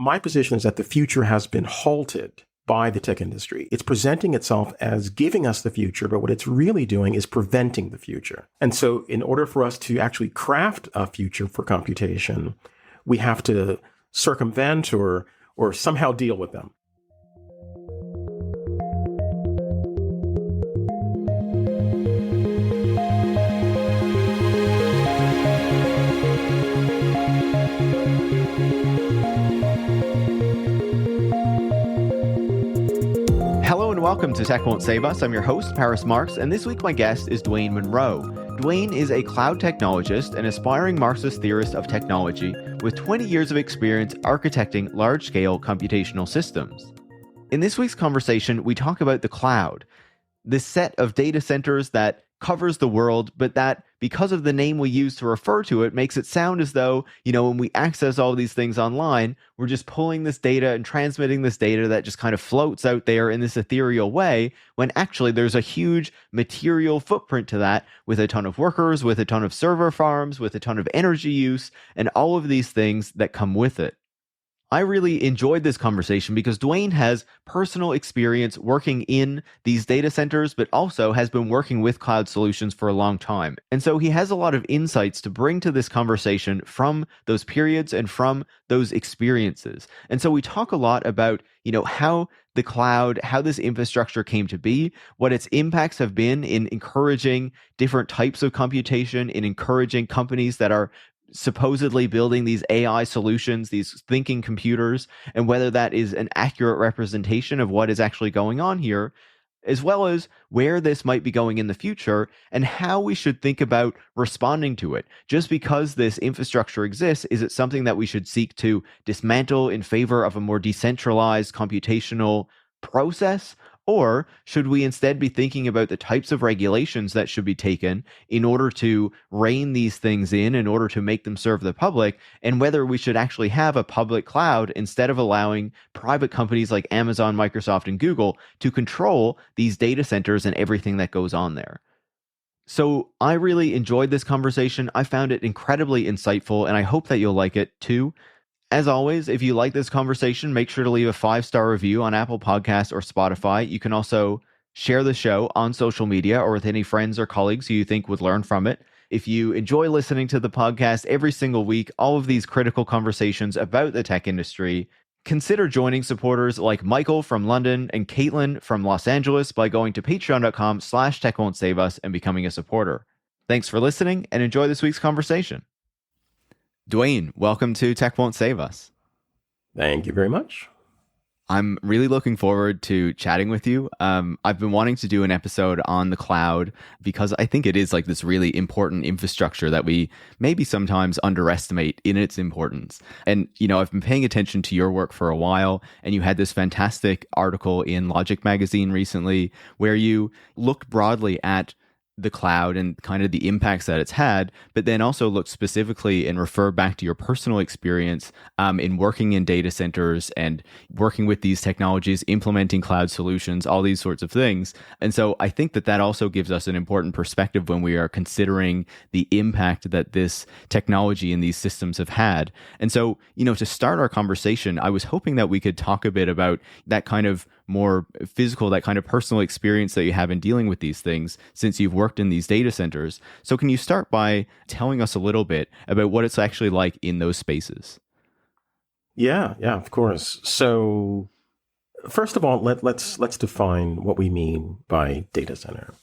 my position is that the future has been halted by the tech industry. It's presenting itself as giving us the future, but what it's really doing is preventing the future. And so in order for us to actually craft a future for computation, we have to circumvent or somehow deal with them. Welcome to Tech Won't Save Us. I'm your host, Paris Marks, and this week my guest is Dwayne Monroe. Dwayne is a cloud technologist and aspiring Marxist theorist of technology with 20 years of experience architecting large-scale computational systems. In this week's conversation, we talk about the cloud, this set of data centers that covers the world, but that, because of the name we use to refer to it, makes it sound as though, when we access all these things online, we're just pulling this data and transmitting this data that just kind of floats out there in this ethereal way, when actually there's a huge material footprint to that, with a ton of workers, with a ton of server farms, with a ton of energy use, and all of these things that come with it. I really enjoyed this conversation because Dwayne has personal experience working in these data centers, but also has been working with cloud solutions for a long time. And so he has a lot of insights to bring to this conversation from those periods and from those experiences. And so we talk a lot about, how the cloud, how this infrastructure came to be, what its impacts have been in encouraging different types of computation, in encouraging companies that are supposedly building these AI solutions, these thinking computers, and whether that is an accurate representation of what is actually going on here, as well as where this might be going in the future and how we should think about responding to it. Just because this infrastructure exists, is it something that we should seek to dismantle in favor of a more decentralized computational process? Or should we instead be thinking about the types of regulations that should be taken in order to rein these things in order to make them serve the public, and whether we should actually have a public cloud instead of allowing private companies like Amazon, Microsoft, and Google to control these data centers and everything that goes on there? So I really enjoyed this conversation. I found it incredibly insightful, and I hope that you'll like it too. As always, if you like this conversation, make sure to leave a 5-star review on Apple Podcasts or Spotify. You can also share the show on social media or with any friends or colleagues who you think would learn from it. If you enjoy listening to the podcast every single week, all of these critical conversations about the tech industry, consider joining supporters like Michael from London and Caitlin from Los Angeles by going to patreon.com/techwon'tsave-us and becoming a supporter. Thanks for listening and enjoy this week's conversation. Dwayne, welcome to Tech Won't Save Us. Thank you very much. I'm really looking forward to chatting with you. I've been wanting to do an episode on the cloud because I think it is like this really important infrastructure that we maybe sometimes underestimate in its importance. And, I've been paying attention to your work for a while, and you had this fantastic article in Logic magazine recently where you looked broadly at the cloud and kind of the impacts that it's had, but then also look specifically and refer back to your personal experience in working in data centers and working with these technologies, implementing cloud solutions, all these sorts of things. And so I think that also gives us an important perspective when we are considering the impact that this technology and these systems have had. And so, to start our conversation, I was hoping that we could talk a bit about that kind of more physical, that kind of personal experience that you have in dealing with these things since you've worked in these data centers. So can you start by telling us a little bit about what it's actually like in those spaces? Yeah, of course. So first of all, let's define what we mean by data center.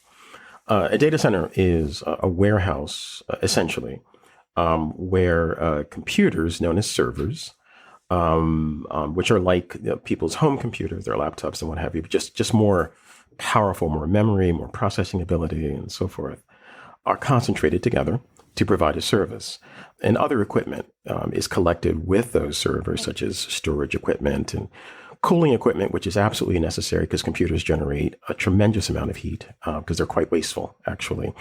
A data center is a warehouse, essentially, where computers known as servers, which are like people's home computers, their laptops and what have you, but just more powerful, more memory, more processing ability, and so forth, are concentrated together to provide a service. And other equipment is collected with those servers, such as storage equipment and cooling equipment, which is absolutely necessary because computers generate a tremendous amount of heat because they're quite wasteful, actually.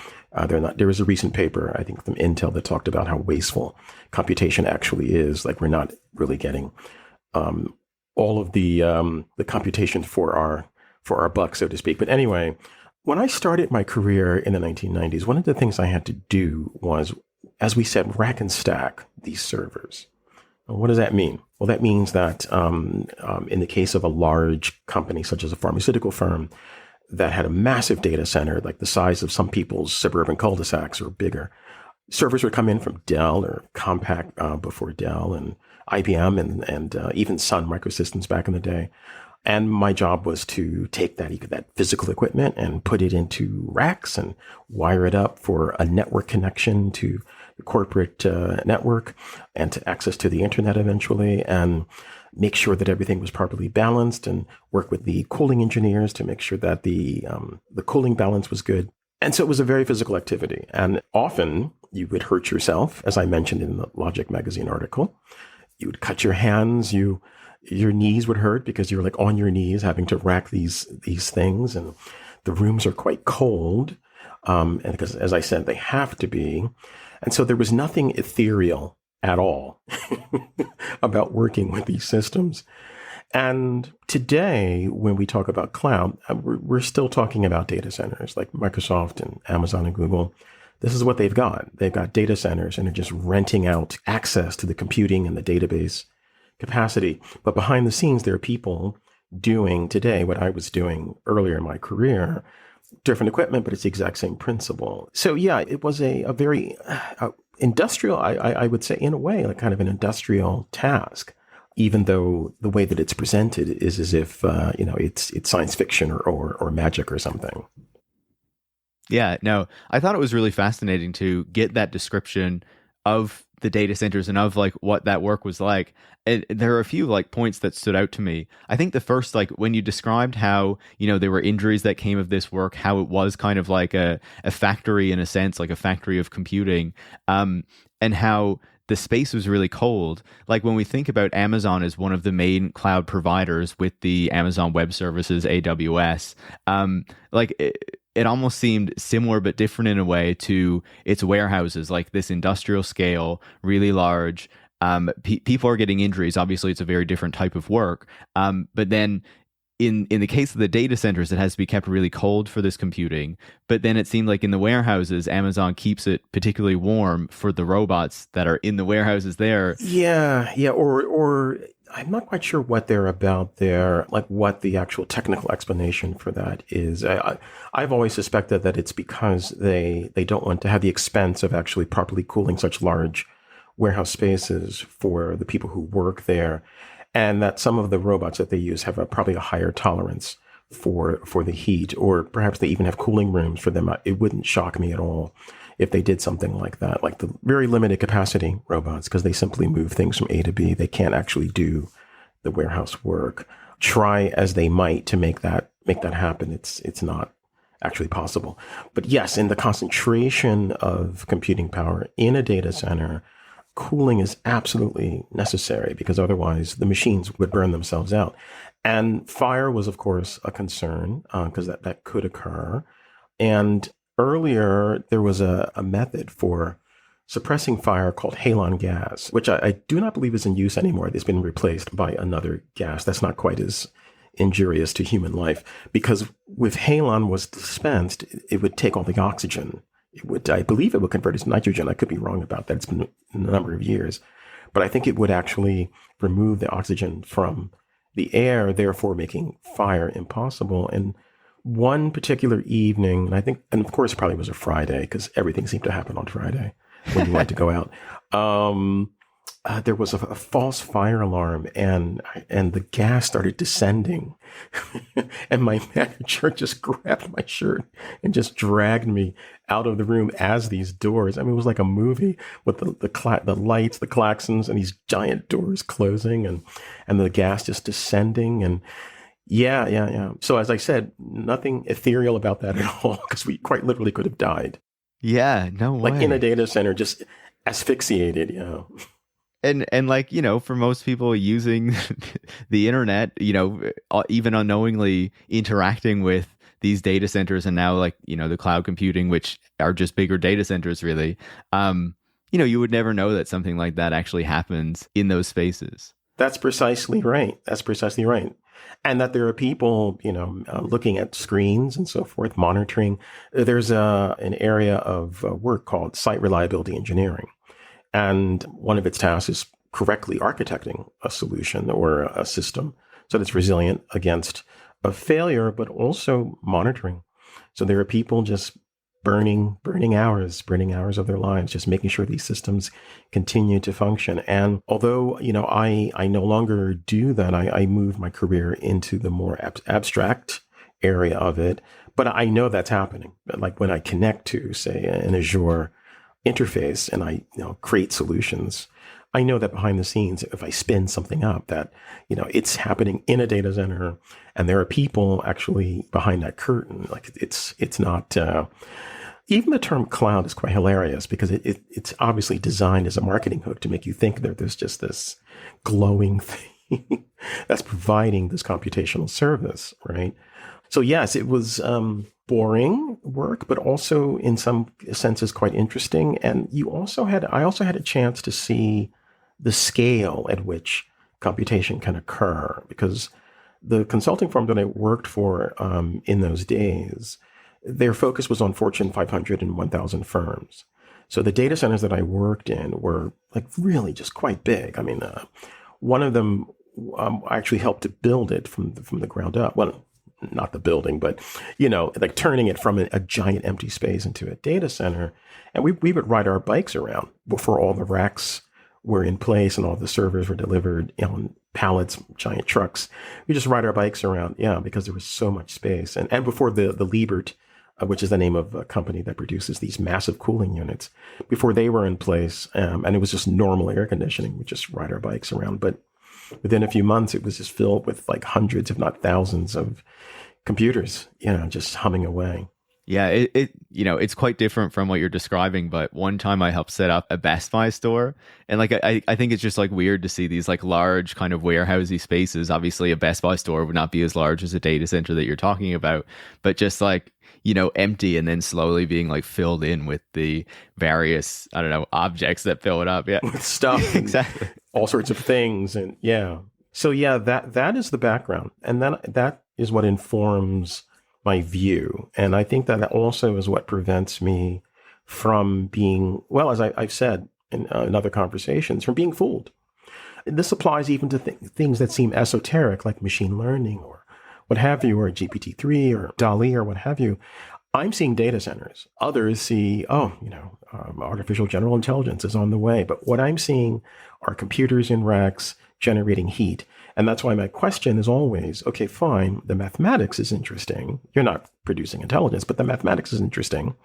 There was a recent paper, I think, from Intel that talked about how wasteful computation actually is. Like, we're not really getting all of the computation for our buck, so to speak. But anyway, when I started my career in the 1990s, one of the things I had to do was, as we said, rack and stack these servers. What does that mean? Well, that means that in the case of a large company, such as a pharmaceutical firm, that had a massive data center, like the size of some people's suburban cul-de-sacs or bigger, servers would come in from Dell or Compaq before Dell and IBM and even Sun Microsystems back in the day. And my job was to take that physical equipment and put it into racks and wire it up for a network connection to the corporate network and to access to the internet eventually, and make sure that everything was properly balanced, and work with the cooling engineers to make sure that the cooling balance was good. And so it was a very physical activity. And often you would hurt yourself, as I mentioned in the Logic magazine article. You would cut your hands, your knees would hurt because you were like on your knees having to rack these things, and the rooms are quite cold. And because, as I said, they have to be. And so there was nothing ethereal at all about working with these systems. And today, when we talk about cloud, we're still talking about data centers like Microsoft and Amazon and Google. This is what they've got. They've got data centers and they're just renting out access to the computing and the database capacity. But behind the scenes, there are people doing today what I was doing earlier in my career. Different equipment, but it's the exact same principle. So yeah, it was a very industrial, I would say in a way, like kind of an industrial task, even though the way that it's presented is as if, it's science fiction or magic or something. Yeah, no, I thought it was really fascinating to get that description of the data centers and of like what that work was like. And there are a few like points that stood out to me. I think the first, like when you described how, there were injuries that came of this work, how it was kind of like a factory in a sense, like a factory of computing, and how the space was really cold. Like when we think about Amazon as one of the main cloud providers with the Amazon Web Services, AWS, it almost seemed similar but different in a way to its warehouses, like this industrial scale, really large. People are getting injuries. Obviously, it's a very different type of work. But then in the case of the data centers, it has to be kept really cold for this computing. But then it seemed like in the warehouses, Amazon keeps it particularly warm for the robots that are in the warehouses there. Yeah. Or I'm not quite sure what they're about there, like what the actual technical explanation for that is. I've always suspected that it's because they don't want to have the expense of actually properly cooling such large warehouse spaces for the people who work there, and that some of the robots that they use have probably a higher tolerance for the heat, or perhaps they even have cooling rooms for them. It wouldn't shock me at all if they did something like that, like the very limited capacity robots, because they simply move things from A to B. They can't actually do the warehouse work. Try as they might to make that happen, it's not actually possible. But yes, in the concentration of computing power in a data center, cooling is absolutely necessary, because otherwise the machines would burn themselves out. And fire was, of course, a concern because that could occur. And earlier, there was a method for suppressing fire called halon gas, which I do not believe is in use anymore. It's been replaced by another gas that's not quite as injurious to human life, because with halon was dispensed, it would take all the oxygen. I believe it would convert it to nitrogen. I could be wrong about that. It's been a number of years. But I think it would actually remove the oxygen from the air, therefore making fire impossible. And one particular evening, and of course it probably was a Friday, because everything seemed to happen on Friday when you wanted to go out. There was a false fire alarm, and the gas started descending, and my manager just grabbed my shirt and just dragged me out of the room as these doors. I mean, it was like a movie with the lights, the klaxons, and these giant doors closing, and the gas just descending, and yeah. So as I said, nothing ethereal about that at all, because we quite literally could have died. Yeah, no way. Like in a data center, just asphyxiated, And like, for most people using the internet, even unknowingly interacting with these data centers, and now like, the cloud computing, which are just bigger data centers really, you would never know that something like that actually happens in those spaces. That's precisely right. And that there are people, looking at screens and so forth, monitoring. There's an area of work called site reliability engineering. And one of its tasks is correctly architecting a solution or a system so that it's resilient against a failure, but also monitoring. So there are people just burning hours of their lives, just making sure these systems continue to function. And although, I no longer do that, I moved my career into the more abstract area of it, but I know that's happening. Like when I connect to, say, an Azure interface and I, create solutions, I know that behind the scenes, if I spin something up, that, it's happening in a data center, and there are people actually behind that curtain. Like it's not, even the term cloud is quite hilarious because it's obviously designed as a marketing hook to make you think that there's just this glowing thing that's providing this computational service, right? So yes, it was boring work, but also in some senses quite interesting. And I also had a chance to see the scale at which computation can occur, because the consulting firm that I worked for in those days, their focus was on Fortune 500 and 1,000 firms. So the data centers that I worked in were like really just quite big. I mean, one of them, I actually helped to build it from the ground up. Well, not the building, but, like turning it from a giant empty space into a data center. And we would ride our bikes around before all the racks were in place and all the servers were delivered on pallets, giant trucks. We just ride our bikes around, because there was so much space. And before the Liebert, which is the name of a company that produces these massive cooling units, before they were in place, and it was just normal air conditioning, we just ride our bikes around. But within a few months, it was just filled with like hundreds, if not thousands, of computers, just humming away. Yeah, it's quite different from what you're describing. But one time I helped set up a Best Buy store, and like I think it's just like weird to see these like large kind of warehousey spaces. Obviously, a Best Buy store would not be as large as a data center that you're talking about, but just like, empty and then slowly being like filled in with the various, I don't know, objects that fill it up. Yeah, with stuff, exactly, all sorts of things, and So that is the background, and then that is what informs my view. And I think that also is what prevents me from being, well, as I've said in other conversations, from being fooled. This applies even to things that seem esoteric, like machine learning or what have you, or GPT-3 or DALL-E or what have you. I'm seeing data centers. Others see, artificial general intelligence is on the way. But what I'm seeing are computers in racks generating heat. And that's why my question is always, okay, fine, the mathematics is interesting. You're not producing intelligence, but the mathematics is interesting,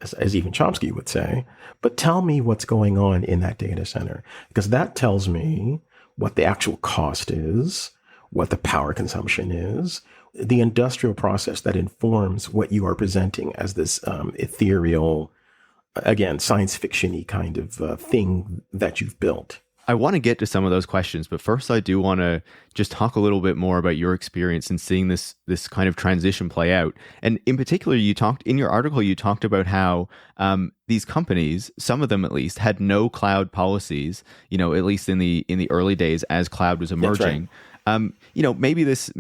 as even Chomsky would say. But tell me what's going on in that data center, because that tells me what the actual cost is, what the power consumption is, the industrial process that informs what you are presenting as this ethereal, again, science fiction-y kind of thing that you've built. I want to get to some of those questions, but first I do want to just talk a little bit more about your experience in seeing this kind of transition play out. And in particular, in your article, you talked about how these companies, some of them at least, had no cloud policies, at least in the early days as cloud was emerging. That's right. Maybe this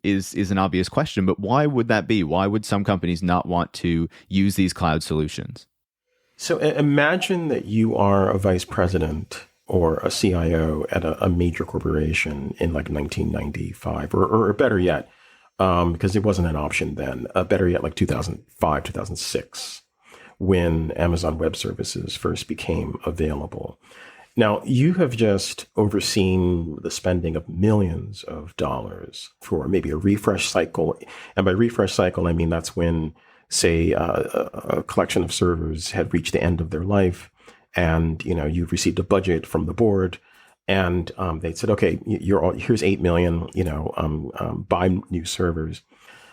is an obvious question, but why would that be? Why would some companies not want to use these cloud solutions? So imagine that you are a vice president or a CIO at a major corporation in like 1995, or better yet, because it wasn't an option then, better yet, like 2005, 2006, when Amazon Web Services first became available. Now, you have just overseen the spending of millions of dollars for maybe a refresh cycle. And by refresh cycle, I mean that's when, say, a collection of servers had reached the end of their life, and you've received a budget from the board, and they said, okay, here's $8 million, buy new servers,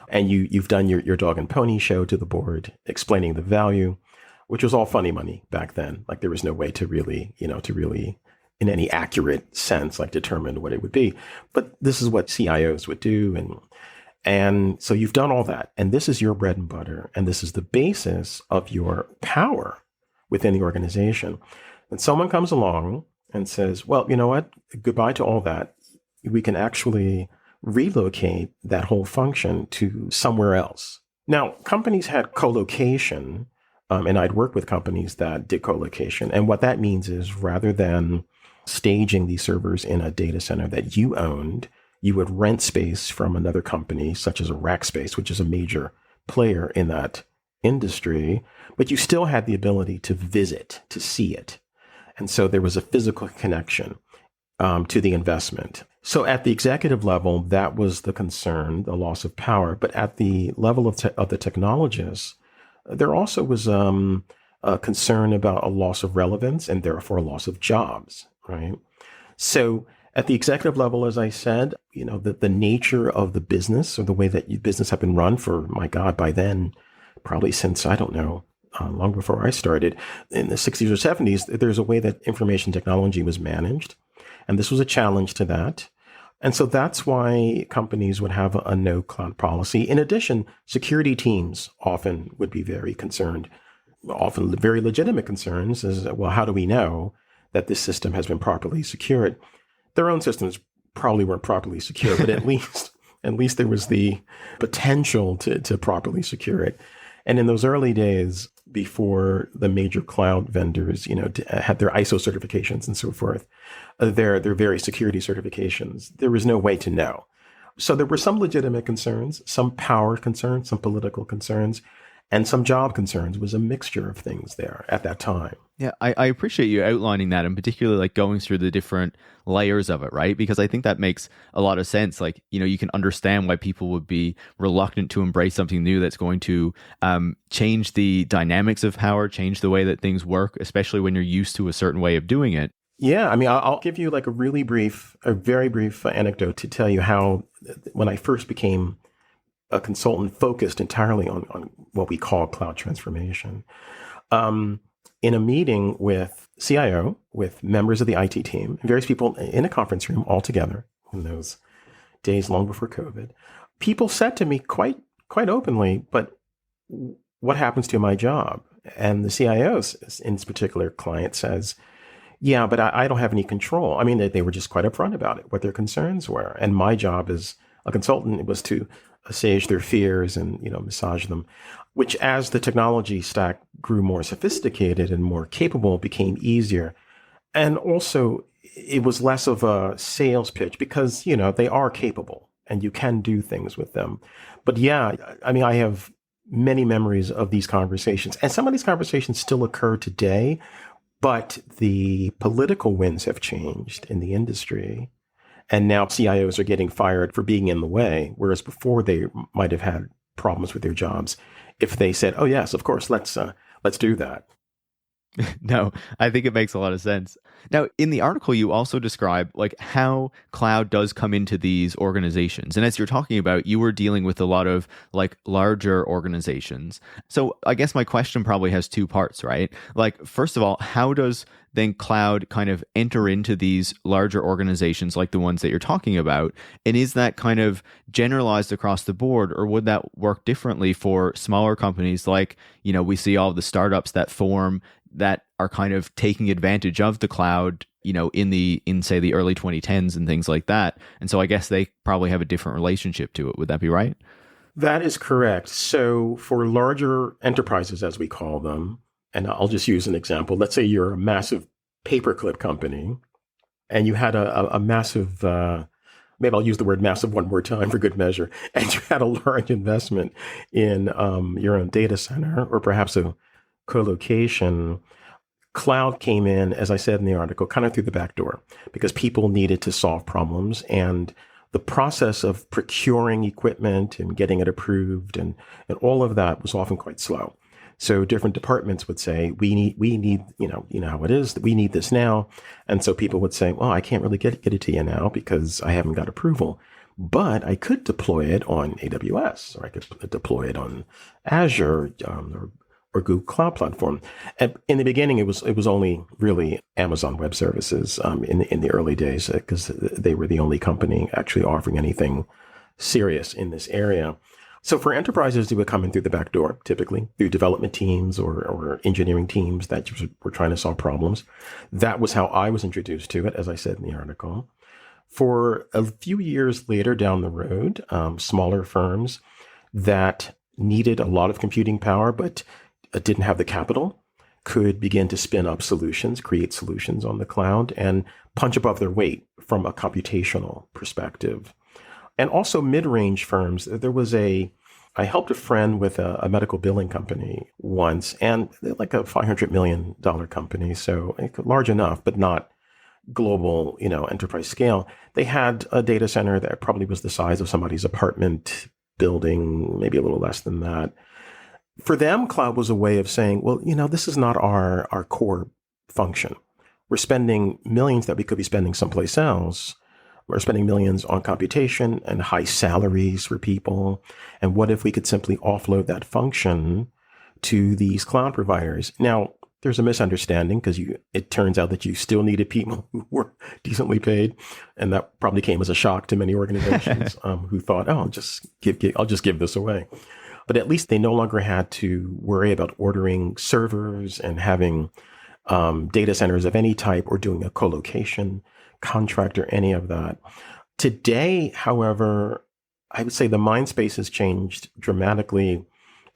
and you've done your dog and pony show to the board explaining the value, which was all funny money back then. Like there was no way to really in any accurate sense like determine what it would be, but this is what CIOs would do, and so you've done all that, and this is your bread and butter, and this is the basis of your power within the organization. And someone comes along and says, well, you know what? Goodbye to all that. We can actually relocate that whole function to somewhere else. Now, companies had co-location, and I'd worked with companies that did co-location. And what that means is rather than staging these servers in a data center that you owned. You would rent space from another company, such as a Rackspace, which is a major player in that industry, but you still had the ability to visit, to see it. And so there was a physical connection to the investment. So at the executive level, that was the concern, the loss of power. But at the level of the technologists, there also was a concern about a loss of relevance and therefore a loss of jobs, right? So at the executive level, as I said, the nature of the business or the way that business had been run for, my God, by then, probably since, I don't know, long before I started, in the 60s or 70s, there's a way that information technology was managed. And this was a challenge to that. And so that's why companies would have a no cloud policy. In addition, security teams often would be very concerned, often very legitimate concerns as, well, how do we know that this system has been properly secured? Their own systems probably weren't properly secure, but at least there was the potential to properly secure it. And in those early days, before the major cloud vendors, had their ISO certifications and so forth, their various security certifications, there was no way to know. So there were some legitimate concerns, some power concerns, some political concerns, and some job concerns. It was a mixture of things there at that time. Yeah, I appreciate you outlining that, and particularly like going through the different layers of it, right? Because I think that makes a lot of sense. Like, you can understand why people would be reluctant to embrace something new that's going to change the dynamics of power, change the way that things work, especially when you're used to a certain way of doing it. Yeah, I mean, I'll give you like a very brief anecdote to tell you how, when I first became a consultant focused entirely on what we call cloud transformation, in a meeting with CIO, with members of the IT team, and various people in a conference room all together in those days long before COVID, people said to me quite openly, but what happens to my job? And the CIO, in this particular client, says, yeah, but I don't have any control. I mean, they were just quite upfront about it, what their concerns were. And my job as a consultant was to assuage their fears and, massage them, which, as the technology stack grew more sophisticated and more capable, became easier. And also, it was less of a sales pitch because, they are capable and you can do things with them. But yeah, I mean, I have many memories of these conversations, and some of these conversations still occur today, but the political winds have changed in the industry. And now CIOs are getting fired for being in the way, whereas before they might have had problems with their jobs if they said, "Oh yes, of course, let's do that." No, I think it makes a lot of sense. Now, in the article, you also describe like how cloud does come into these organizations. And as you're talking about, you were dealing with a lot of like larger organizations. So I guess my question probably has two parts, right? Like, first of all, how does then cloud kind of enter into these larger organizations like the ones that you're talking about? And is that kind of generalized across the board, or would that work differently for smaller companies like, we see all the startups that form that are kind of taking advantage of the cloud, in say the early 2010s and things like that. And so I guess they probably have a different relationship to it. Would that be right? That is correct. So for larger enterprises, as we call them, and I'll just use an example. Let's say you're a massive paperclip company and you had a massive, maybe I'll use the word massive one more time for good measure, and you had a large investment in your own data center or perhaps a co-location. Cloud came in, as I said in the article, kind of through the back door because people needed to solve problems, and the process of procuring equipment and getting it approved and all of that was often quite slow. So different departments would say, we need, how it is, that we need this now. And so people would say, well, I can't really get it to you now because I haven't got approval, but I could deploy it on AWS, or I could deploy it on Azure, or Google Cloud Platform. And in the beginning, it was only really Amazon Web Services in the early days because they were the only company actually offering anything serious in this area. So for enterprises, they would come in through the back door, typically through development teams or engineering teams that were trying to solve problems. That was how I was introduced to it, as I said in the article. For a few years later down the road, smaller firms that needed a lot of computing power but didn't have the capital could begin to spin up solutions, create solutions on the cloud, and punch above their weight from a computational perspective. And also mid-range firms. I helped a friend with a medical billing company once, and they're like a $500 million company, so large enough, but not global, enterprise scale. They had a data center that probably was the size of somebody's apartment building, maybe a little less than that. For them, cloud was a way of saying, well, this is not our core function. We're spending millions that we could be spending someplace else. We're spending millions on computation and high salaries for people. And what if we could simply offload that function to these cloud providers? Now, there's a misunderstanding because it turns out that you still needed people who were decently paid. And that probably came as a shock to many organizations who thought, oh, I'll just give this away. But at least they no longer had to worry about ordering servers and having data centers of any type or doing a co-location contract or any of that. Today, however, I would say the mind space has changed dramatically,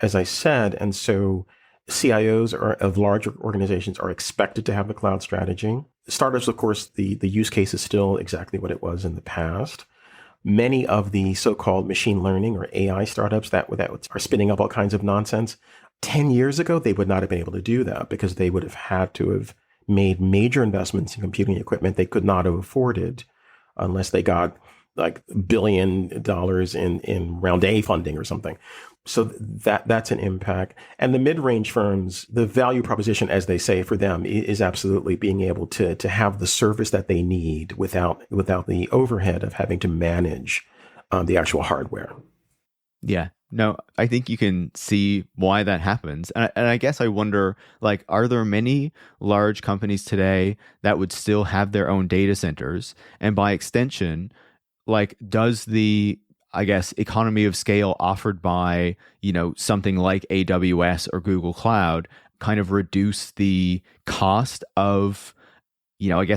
as I said. And so CIOs of large organizations are expected to have a cloud strategy. Startups, of course, the use case is still exactly what it was in the past. Many of the so-called machine learning or AI startups that are spinning up all kinds of nonsense, 10 years ago, they would not have been able to do that because they would have had to have made major investments in computing equipment they could not have afforded unless they got like $1 billion in round A funding or something. So that's an impact. And the mid-range firms, the value proposition, as they say, for them is absolutely being able to have the service that they need without the overhead of having to manage the actual hardware. Yeah. No, I think you can see why that happens. And I guess I wonder, are there many large companies today that would still have their own data centers? And by extension, does the, economy of scale offered by, something like AWS or Google Cloud kind of reduce the cost of,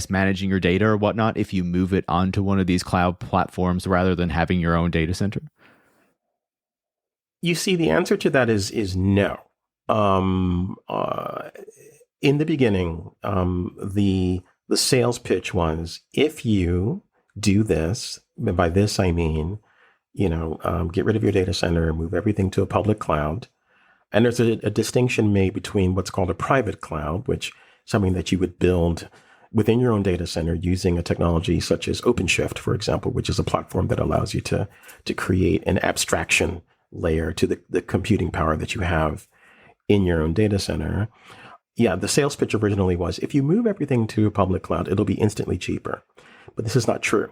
managing your data or whatnot if you move it onto one of these cloud platforms rather than having your own data center? You see, the answer to that is no. In the beginning, the sales pitch was, if you do this, and by this I mean, get rid of your data center, move everything to a public cloud. And there's a distinction made between what's called a private cloud, which is something that you would build within your own data center using a technology such as OpenShift, for example, which is a platform that allows you to create an abstraction layer to the computing power that you have in your own data center. Yeah, the sales pitch originally was, if you move everything to a public cloud, it'll be instantly cheaper. But this is not true.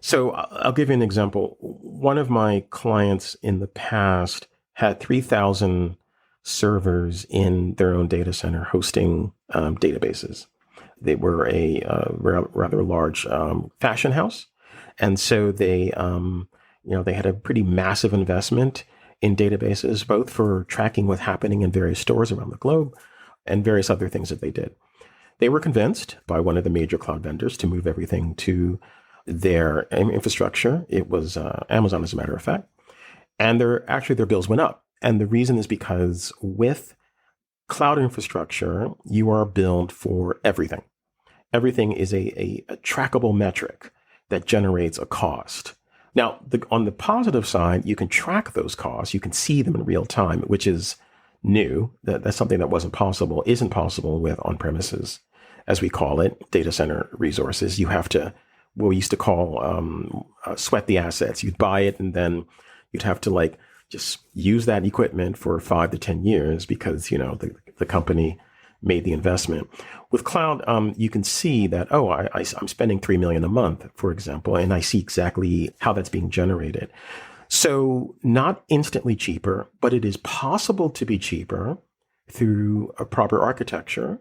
So I'll give you an example. One of my clients in the past had 3,000 servers in their own data center hosting databases. They were a rather large fashion house. And so they had a pretty massive investment in databases, both for tracking what's happening in various stores around the globe and various other things that they did. They were convinced by one of the major cloud vendors to move everything to their infrastructure. It was Amazon, as a matter of fact. And their bills went up. And the reason is because with cloud infrastructure, you are billed for everything. Everything is a trackable metric that generates a cost. Now, on the positive side, you can track those costs. You can see them in real time, which is new. That's something that isn't possible with on-premises, as we call it, data center resources. You have to, what we used to call sweat the assets. You'd buy it, and then you'd have to just use that equipment for 5 to 10 years because, the company made the investment. With cloud, you can see that, I'm spending $3 million a month, for example, and I see exactly how that's being generated. So not instantly cheaper, but it is possible to be cheaper through a proper architecture.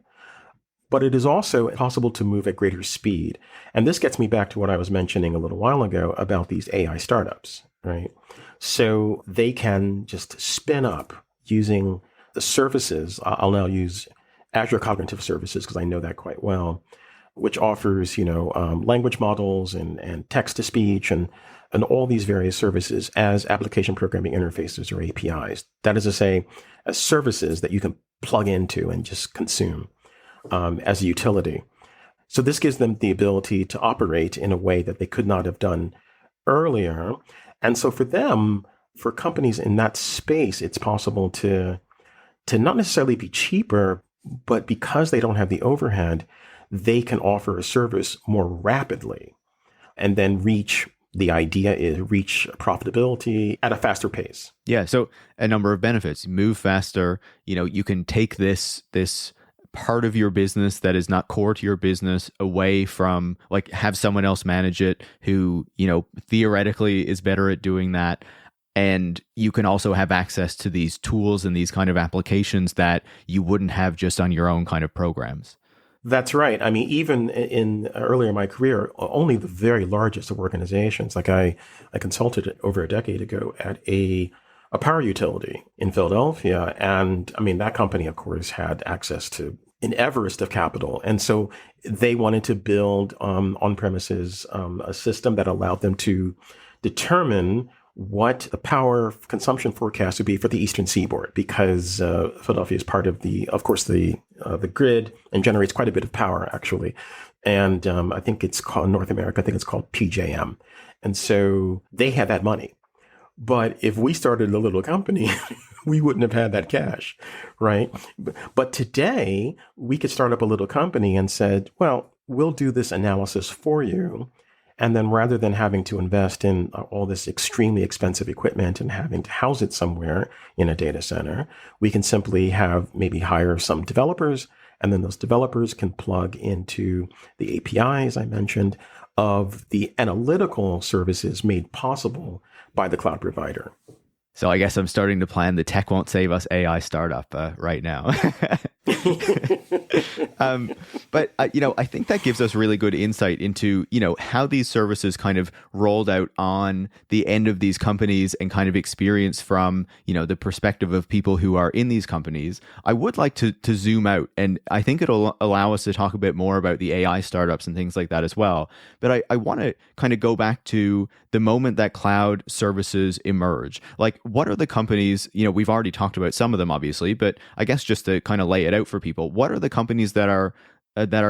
But it is also possible to move at greater speed. And this gets me back to what I was mentioning a little while ago about these AI startups, right? So they can just spin up using the services. I'll now use Azure Cognitive Services because I know that quite well, which offers, language models and text to speech and all these various services as application programming interfaces or APIs. That is to say, as services that you can plug into and just consume as a utility. So this gives them the ability to operate in a way that they could not have done earlier. And so for them, for companies in that space, it's possible to not necessarily be cheaper, but because they don't have the overhead, they can offer a service more rapidly and then reach profitability at a faster pace. Yeah. So a number of benefits. Move faster. You can take this part of your business that is not core to your business away from, like, have someone else manage it who, theoretically is better at doing that. And you can also have access to these tools and these kind of applications that you wouldn't have just on your own kind of programs. That's right. I mean, even earlier in my career, only the very largest of organizations, like I consulted over a decade ago at a power utility in Philadelphia. And I mean, that company, of course, had access to an Everest of capital. And so they wanted to build on-premises a system that allowed them to determine what the power consumption forecast would be for the Eastern Seaboard, because Philadelphia is part of the grid and generates quite a bit of power, actually. And I think it's called, in North America, I think it's called PJM. And so they had that money. But if we started a little company, we wouldn't have had that cash, right? But today, we could start up a little company and said, well, we'll do this analysis for you. And then rather than having to invest in all this extremely expensive equipment and having to house it somewhere in a data center, we can simply maybe hire some developers, and then those developers can plug into the APIs I mentioned of the analytical services made possible by the cloud provider. So I guess I'm starting to plan the Tech Won't Save Us AI startup right now. But I think that gives us really good insight into, how these services kind of rolled out on the end of these companies and kind of experience from, the perspective of people who are in these companies. I would like to zoom out, and I think it'll allow us to talk a bit more about the AI startups and things like that as well. But I want to kind of go back to the moment that cloud services emerge. Like, what are the companies, we've already talked about some of them, obviously, but I guess just to kind of lay it out for people, what are the companies that are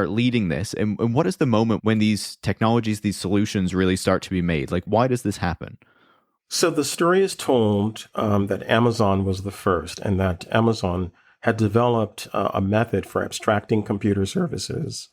leading this? And what is the moment when these technologies, these solutions really start to be made? Like, why does this happen? So the story is told that Amazon was the first, and that Amazon had developed a method for abstracting computer services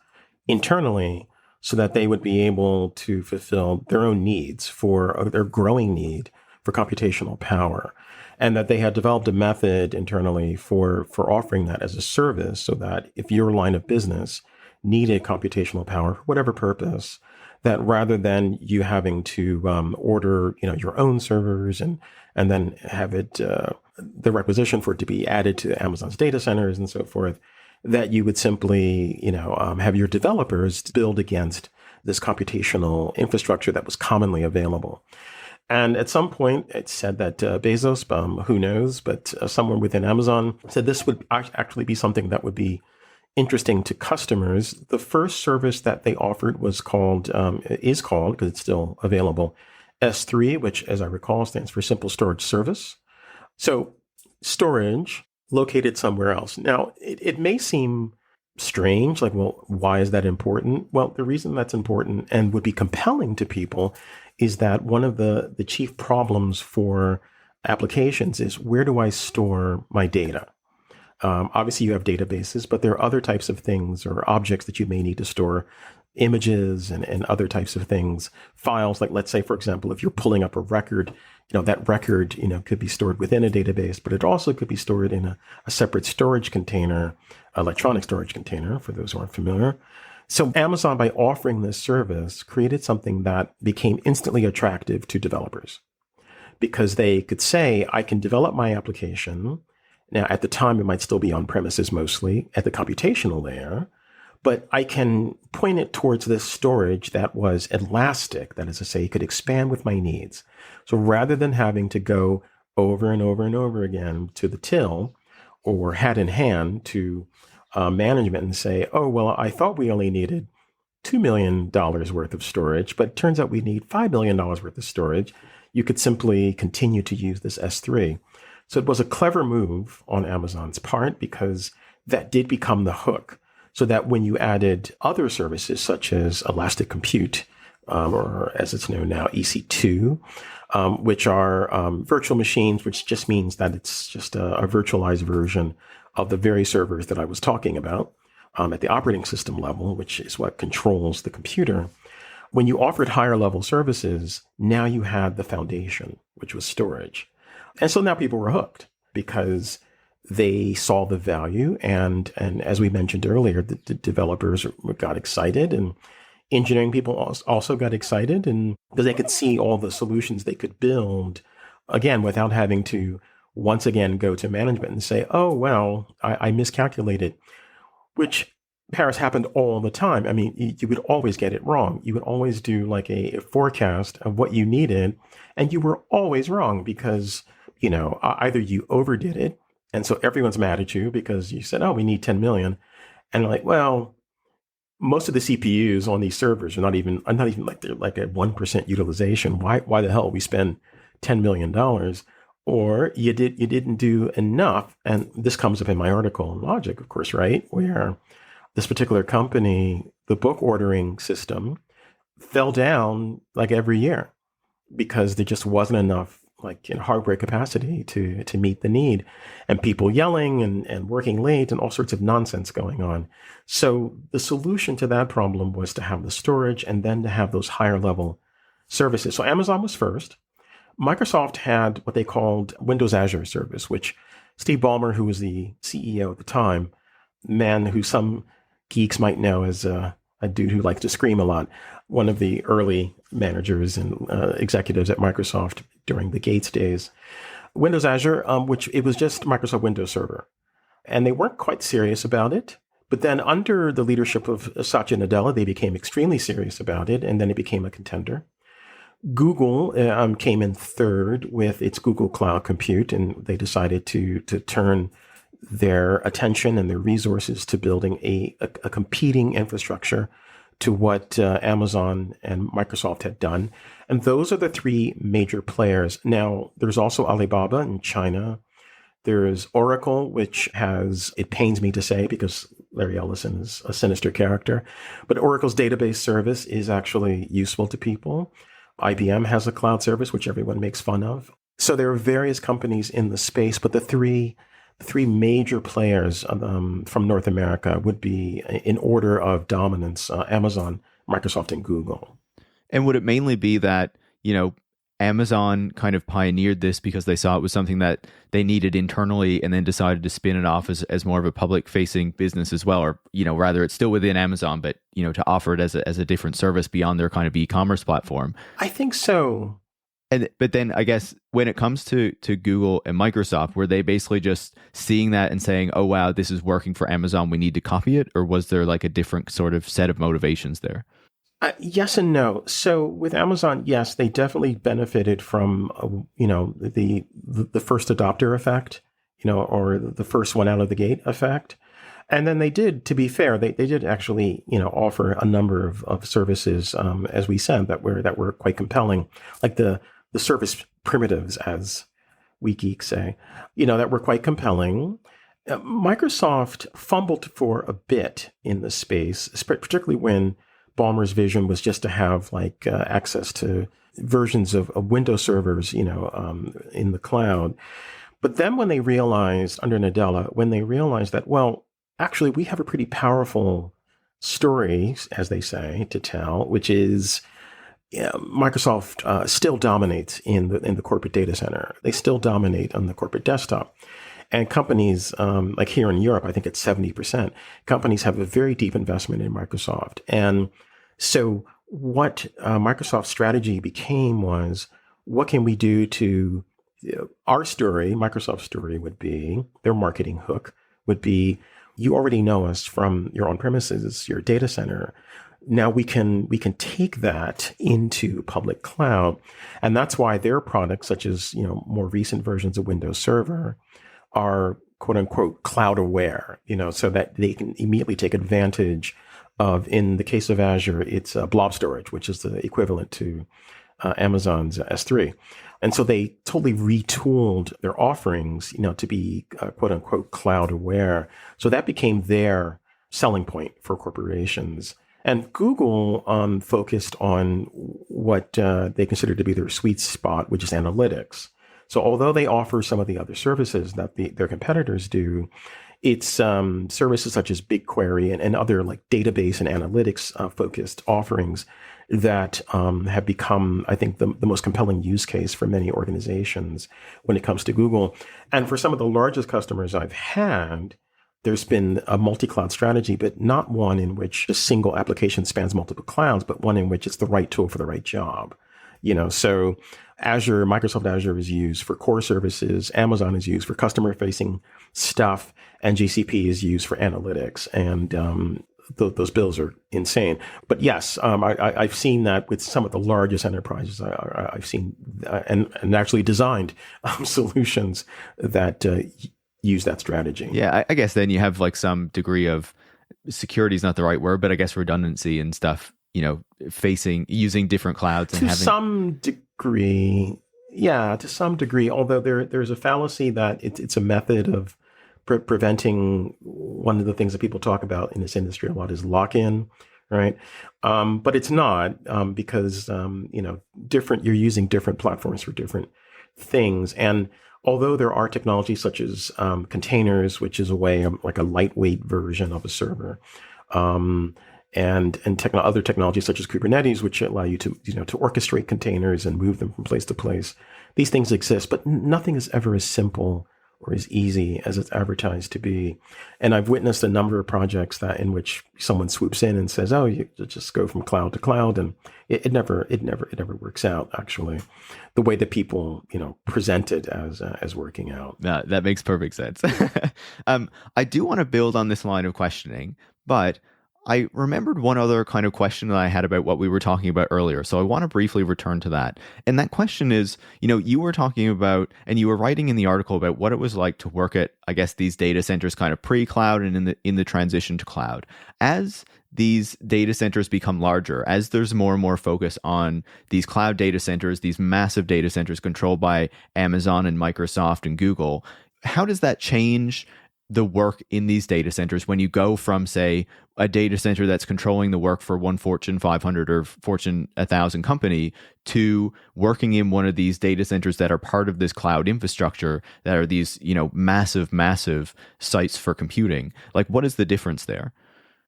internally so that they would be able to fulfill their own needs for their growing need for computational power. And that they had developed a method internally for offering that as a service, so that if your line of business needed computational power for whatever purpose, that rather than you having to order your own servers and then have it the requisition for it to be added to Amazon's data centers and so forth, that you would simply have your developers build against this computational infrastructure that was commonly available. And at some point, it said that Bezos, who knows, but someone within Amazon said this would actually be something that would be interesting to customers. The first service that they offered is called, because it's still available, S3, which, as I recall, stands for Simple Storage Service. So storage located somewhere else. Now, it may seem strange, like, well, why is that important? Well, the reason that's important and would be compelling to people is that one of the chief problems for applications is, where do I store my data? Obviously, you have databases, but there are other types of things or objects that you may need to store, images and other types of things, files. Like, let's say, for example, if you're pulling up a record, that record, could be stored within a database, but it also could be stored in a separate storage container, electronic storage container, for those who aren't familiar. So Amazon, by offering this service, created something that became instantly attractive to developers, because they could say, I can develop my application. Now, at the time, it might still be on premises mostly at the computational layer, but I can point it towards this storage that was elastic, that is to say, could expand with my needs. So rather than having to go over and over and over again to the till or hat in hand to management and say, oh, well, I thought we only needed $2 million worth of storage, but it turns out we need $5 million worth of storage, you could simply continue to use this S3. So it was a clever move on Amazon's part because that did become the hook. So that when you added other services such as Elastic Compute, or as it's known now, EC2, which are virtual machines, which just means that it's just a virtualized version of the very servers that I was talking about at the operating system level, which is what controls the computer. When you offered higher level services, now you had the foundation, which was storage. And so now people were hooked because they saw the value. And as we mentioned earlier, the developers got excited and engineering people also got excited, and because they could see all the solutions they could build, again, without having to once again go to management and say, oh, well, I miscalculated, which Paris happened all the time. I mean, you would always get it wrong. You would always do like a forecast of what you needed, and you were always wrong because, either you overdid it, and so everyone's mad at you because you said, oh, we need 10 million. And like, well, most of the CPUs on these servers are not even like they're like at 1% utilization. Why the hell we spend $10 million? Or you didn't do enough. And this comes up in my article on Logic, of course, right? Where this particular company, the book ordering system fell down like every year because there just wasn't enough hardware capacity to meet the need, and people yelling and working late and all sorts of nonsense going on. So the solution to that problem was to have the storage and then to have those higher level services. So Amazon was first. Microsoft had what they called Windows Azure service, which Steve Ballmer, who was the CEO at the time, man who some geeks might know as a dude who likes to scream a lot, one of the early managers and executives at Microsoft during the Gates days. Windows Azure, which it was just Microsoft Windows Server. And they weren't quite serious about it. But then under the leadership of Satya Nadella, they became extremely serious about it, and then it became a contender. Google came in third with its Google Cloud Compute, and they decided to turn their attention and their resources to building a competing infrastructure to what Amazon and Microsoft had done. And those are the three major players. Now, there's also Alibaba in China. There's Oracle, which has, it pains me to say because Larry Ellison is a sinister character, but Oracle's database service is actually useful to people. IBM has a cloud service, which everyone makes fun of. So there are various companies in the space, but the three major players from North America would be, in order of dominance, Amazon, Microsoft, and Google. And would it mainly be that, Amazon kind of pioneered this because they saw it was something that they needed internally and then decided to spin it off as more of a public-facing business as well? Or, rather it's still within Amazon, but, to offer it as a different service beyond their kind of e-commerce platform? I think so. But then I guess when it comes to Google and Microsoft, were they basically just seeing that and saying, oh, wow, this is working for Amazon, we need to copy it? Or was there like a different sort of set of motivations there? Yes and no. So with Amazon, yes, they definitely benefited from, the first adopter effect, or the first one out of the gate effect. And then they did, to be fair, they did actually, offer a number of services, as we said, that were quite compelling, like the service primitives, as we geeks say, that were quite compelling. Microsoft fumbled for a bit in the space, particularly when Ballmer's vision was just to have access to versions of Windows servers, in the cloud. But then when they realized under Nadella, that, well, actually we have a pretty powerful story, as they say, to tell, which is Microsoft still dominates in the corporate data center. They still dominate on the corporate desktop. And companies, like here in Europe, I think it's 70%, companies have a very deep investment in Microsoft. And so what Microsoft's strategy became was, what can we do to, our story, Microsoft's story would be, their marketing hook would be, you already know us from your on-premises, your data center. Now we can take that into public cloud. And that's why their products, such as, more recent versions of Windows Server, are quote unquote cloud aware, so that they can immediately take advantage of, in the case of Azure, it's blob storage, which is the equivalent to Amazon's S3. And so they totally retooled their offerings, to be quote unquote cloud aware. So that became their selling point for corporations. And Google focused on what they consider to be their sweet spot, which is analytics. So although they offer some of the other services that their competitors do, it's services such as BigQuery and other like database and analytics focused offerings that have become, I think, the most compelling use case for many organizations when it comes to Google. And for some of the largest customers I've had, there's been a multi-cloud strategy, but not one in which a single application spans multiple clouds, but one in which it's the right tool for the right job. So Microsoft Azure is used for core services, Amazon is used for customer-facing stuff, and GCP is used for analytics. And those bills are insane. But yes, I've seen that with some of the largest enterprises. I've seen and actually designed solutions that use that strategy. Yeah, I guess then you have like some degree of security is not the right word, but I guess redundancy and stuff, using different clouds. And to some degree, although there's a fallacy that it's a method of preventing. One of the things that people talk about in this industry a lot is lock-in, right? But it's not because, you're using different platforms for different things. And although there are technologies such as containers, which is a way like a lightweight version of a server, and other technologies such as Kubernetes, which allow you to to orchestrate containers and move them from place to place. These things exist, but nothing is ever as simple or as easy as it's advertised to be. And I've witnessed a number of projects in which someone swoops in and says, "Oh, you just go from cloud to cloud," and it never works out. Actually, the way that people present it as working out. That makes perfect sense. I do want to build on this line of questioning, but I remembered one other kind of question that I had about what we were talking about earlier. So I want to briefly return to that. And that question is, you were talking about, and you were writing in the article about what it was like to work at, I guess, these data centers kind of pre-cloud and in the transition to cloud. As these data centers become larger, as there's more and more focus on these cloud data centers, these massive data centers controlled by Amazon and Microsoft and Google, how does that change the work in these data centers when you go from, say, a data center that's controlling the work for one Fortune 500 or Fortune 1000 company to working in one of these data centers that are part of this cloud infrastructure that are these, massive sites for computing? Like, what is the difference there?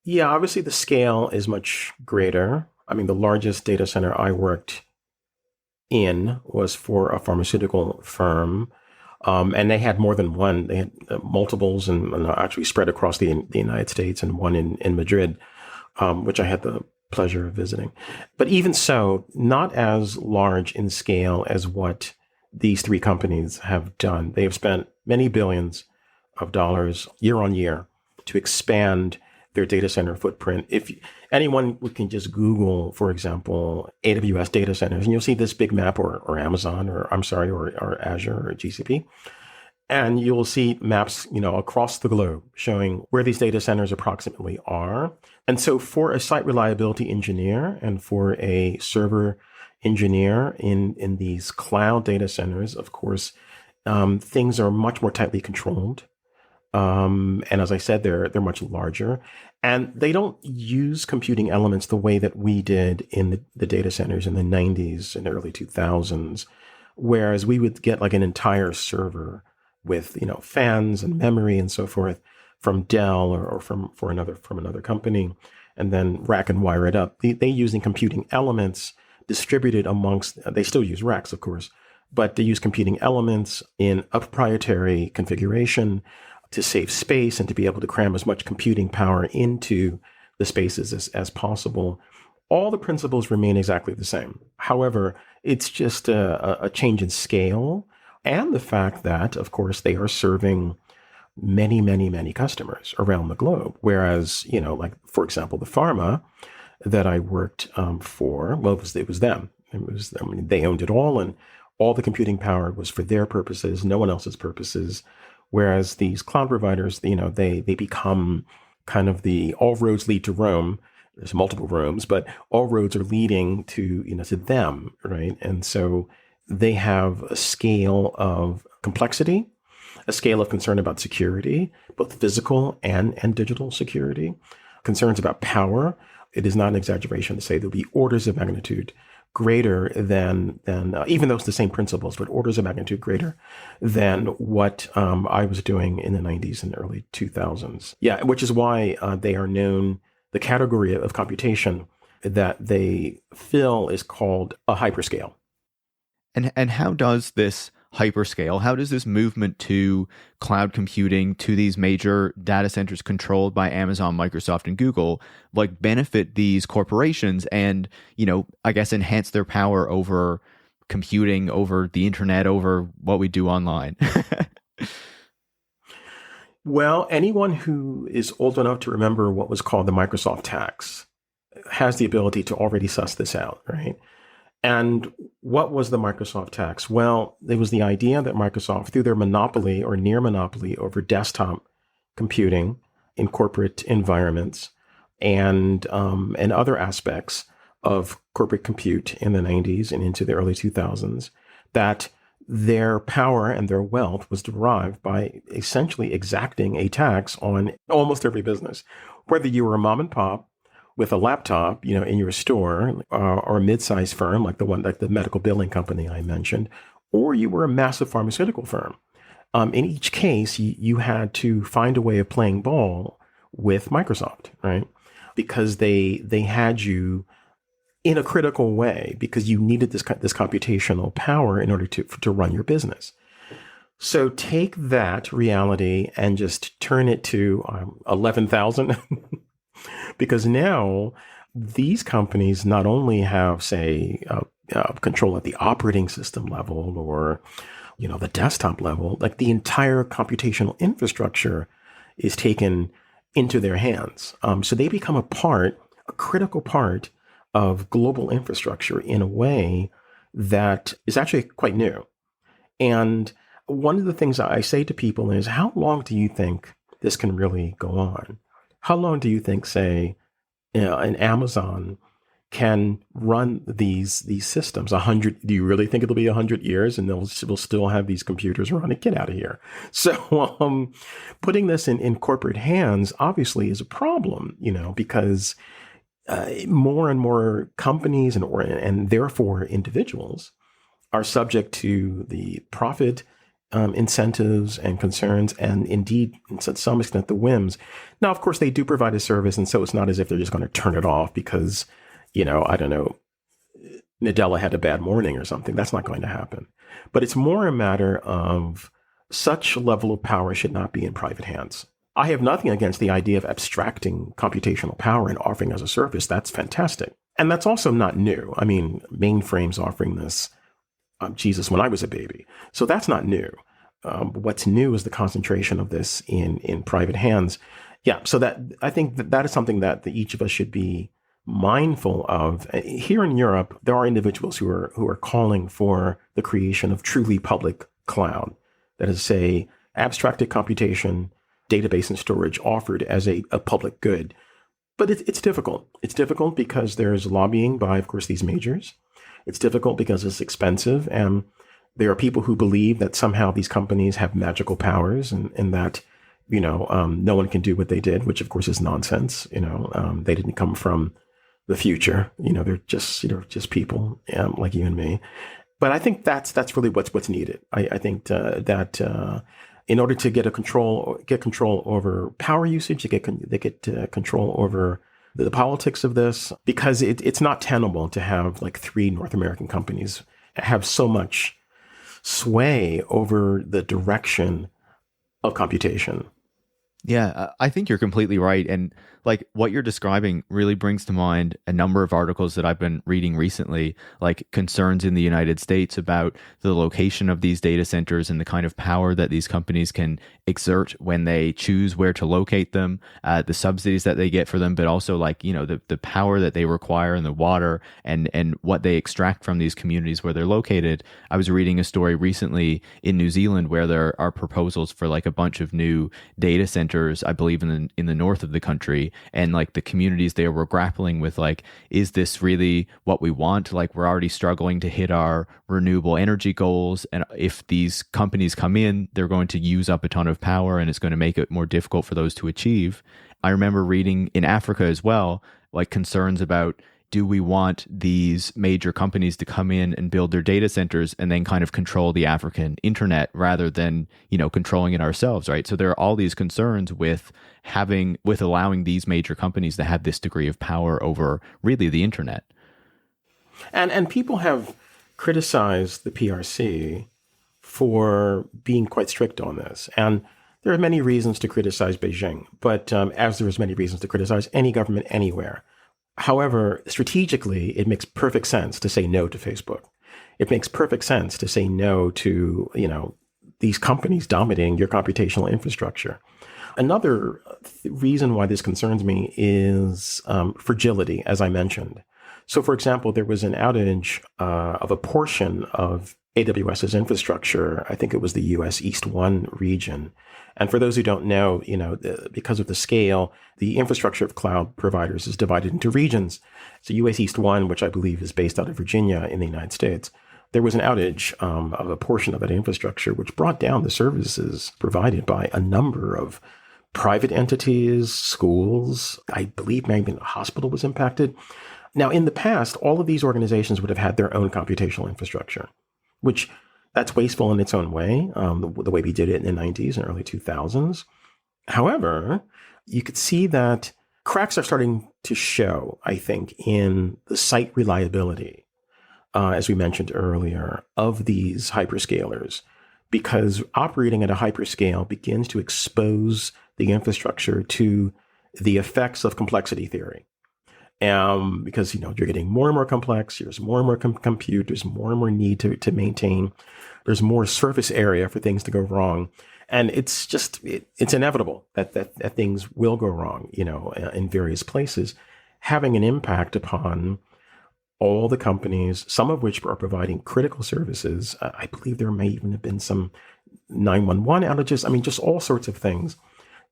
Yeah, obviously the scale is much greater. I mean, the largest data center I worked in was for a pharmaceutical firm. And they had more than one. They had multiples and actually spread across the United States, and one in Madrid, which I had the pleasure of visiting. But even so, not as large in scale as what these three companies have done. They have spent many billions of dollars year on year to expand their data center footprint. If anyone can just Google, for example, AWS data centers, and you'll see this big map, or Amazon, or Azure or GCP. And you'll see maps, across the globe showing where these data centers approximately are. And so for a site reliability engineer and for a server engineer in these cloud data centers, of course, things are much more tightly controlled. And as I said, they're much larger, and they don't use computing elements the way that we did in the data centers in the 90s and early 2000s, whereas we would get like an entire server with, fans and memory and so forth from Dell or from another company, and then rack and wire it up. They using computing elements distributed amongst, they still use racks, of course, but they use computing elements in a proprietary configuration to save space and to be able to cram as much computing power into the spaces as possible. All the principles remain exactly the same. However, it's just a change in scale, and the fact that, of course, they are serving many, many, many customers around the globe. Whereas, like, for example, the pharma that I worked for, well, it was them. They owned it all, and all the computing power was for their purposes, no one else's purposes. Whereas these cloud providers, they become kind of the all roads lead to Rome, there's multiple rooms, but all roads are leading to, to them, right? And so they have a scale of complexity, a scale of concern about security, both physical and digital security, concerns about power. It is not an exaggeration to say there'll be orders of magnitude greater than even though it's the same principles, but orders of magnitude greater than what I was doing in the 90s and early 2000s. Yeah, which is why they are known, the category of computation that they fill is called a hyperscale. And how does this hyperscale, how does this movement to cloud computing, to these major data centers controlled by Amazon, Microsoft, and Google, like benefit these corporations and, I guess enhance their power over computing, over the internet, over what we do online? Well, anyone who is old enough to remember what was called the Microsoft tax has the ability to already suss this out, right? And what was the Microsoft tax? Well, it was the idea that Microsoft, through their monopoly or near monopoly over desktop computing in corporate environments and other aspects of corporate compute in the 90s and into the early 2000s, that their power and their wealth was derived by essentially exacting a tax on almost every business, whether you were a mom and pop with a laptop, in your store, or a mid-sized firm like the medical billing company I mentioned, or you were a massive pharmaceutical firm. In each case, you had to find a way of playing ball with Microsoft, right? Because they had you in a critical way because you needed this computational power in order to run your business. So take that reality and just turn it to 11,000. Because now these companies not only have, say, control at the operating system level or, the desktop level, like the entire computational infrastructure is taken into their hands. So they become a critical part of global infrastructure in a way that is actually quite new. And one of the things I say to people is, how long do you think this can really go on? How long do you think, say, an Amazon can run these systems? 100? Do you really think it'll be 100 years and we'll still have these computers running? Get out of here. So putting this in corporate hands obviously is a problem, because more and more companies and therefore individuals are subject to the profit incentives and concerns, and indeed, to some extent, the whims. Now, of course, they do provide a service, and so it's not as if they're just going to turn it off because, I don't know, Nadella had a bad morning or something. That's not going to happen. But it's more a matter of such level of power should not be in private hands. I have nothing against the idea of abstracting computational power and offering as a service. That's fantastic. And that's also not new. I mean, mainframes offering this, when I was a baby. So that's not new. What's new is the concentration of this in private hands. Yeah, so that I think that is something that each of us should be mindful of. Here in Europe, there are individuals who are calling for the creation of truly public cloud. That is, say, abstracted computation, database and storage offered as a public good. But it's difficult. It's difficult because there's lobbying by, of course, these majors. It's difficult because it's expensive, and there are people who believe that somehow these companies have magical powers and that, no one can do what they did, which of course is nonsense. They didn't come from the future. They're just people like you and me. But I think that's really what's needed. I think that in order to get control over power usage, they get control over the politics of this, because it's not tenable to have like 3 North American companies have so much sway over the direction of computation. Yeah, I think you're completely right. And like what you're describing really brings to mind a number of articles that I've been reading recently, like concerns in the United States about the location of these data centers and the kind of power that these companies can exert when they choose where to locate them, the subsidies that they get for them, but also like, the power that they require and the water and what they extract from these communities where they're located. I was reading a story recently in New Zealand where there are proposals for like a bunch of new data centers, I believe in the north of the country, and like the communities there were grappling with like, is this really what we want? Like we're already struggling to hit our renewable energy goals, and if these companies come in, they're going to use up a ton of power and it's going to make it more difficult for those to achieve. I remember reading in Africa as well, like concerns about, do we want these major companies to come in and build their data centers and then kind of control the African internet rather than, controlling it ourselves, right? So there are all these concerns with allowing these major companies to have this degree of power over really the internet. And people have criticized the PRC for being quite strict on this. And there are many reasons to criticize Beijing, but as there is many reasons to criticize any government anywhere. However, strategically, it makes perfect sense to say no to Facebook. It makes perfect sense to say no to, these companies dominating your computational infrastructure. Another reason why this concerns me is fragility, as I mentioned. So, for example, there was an outage of a portion of AWS's infrastructure. I think it was the US East 1 region. And for those who don't know, because of the scale, the infrastructure of cloud providers is divided into regions. So US East 1, which I believe is based out of Virginia in the United States, there was an outage of a portion of that infrastructure, which brought down the services provided by a number of private entities, schools. I believe maybe a hospital was impacted. Now, in the past, all of these organizations would have had their own computational infrastructure, which that's wasteful in its own way, the way we did it in the 90s and early 2000s. However, you could see that cracks are starting to show, I think, in the site reliability, as we mentioned earlier, of these hyperscalers, because operating at a hyperscale begins to expose the infrastructure to the effects of complexity theory. Because, you're getting more and more complex, there's more and more compute, there's more and more need to maintain, there's more surface area for things to go wrong. And it's just, it's inevitable that things will go wrong, in various places, having an impact upon all the companies, some of which are providing critical services. I believe there may even have been some 911 outages. I mean, just all sorts of things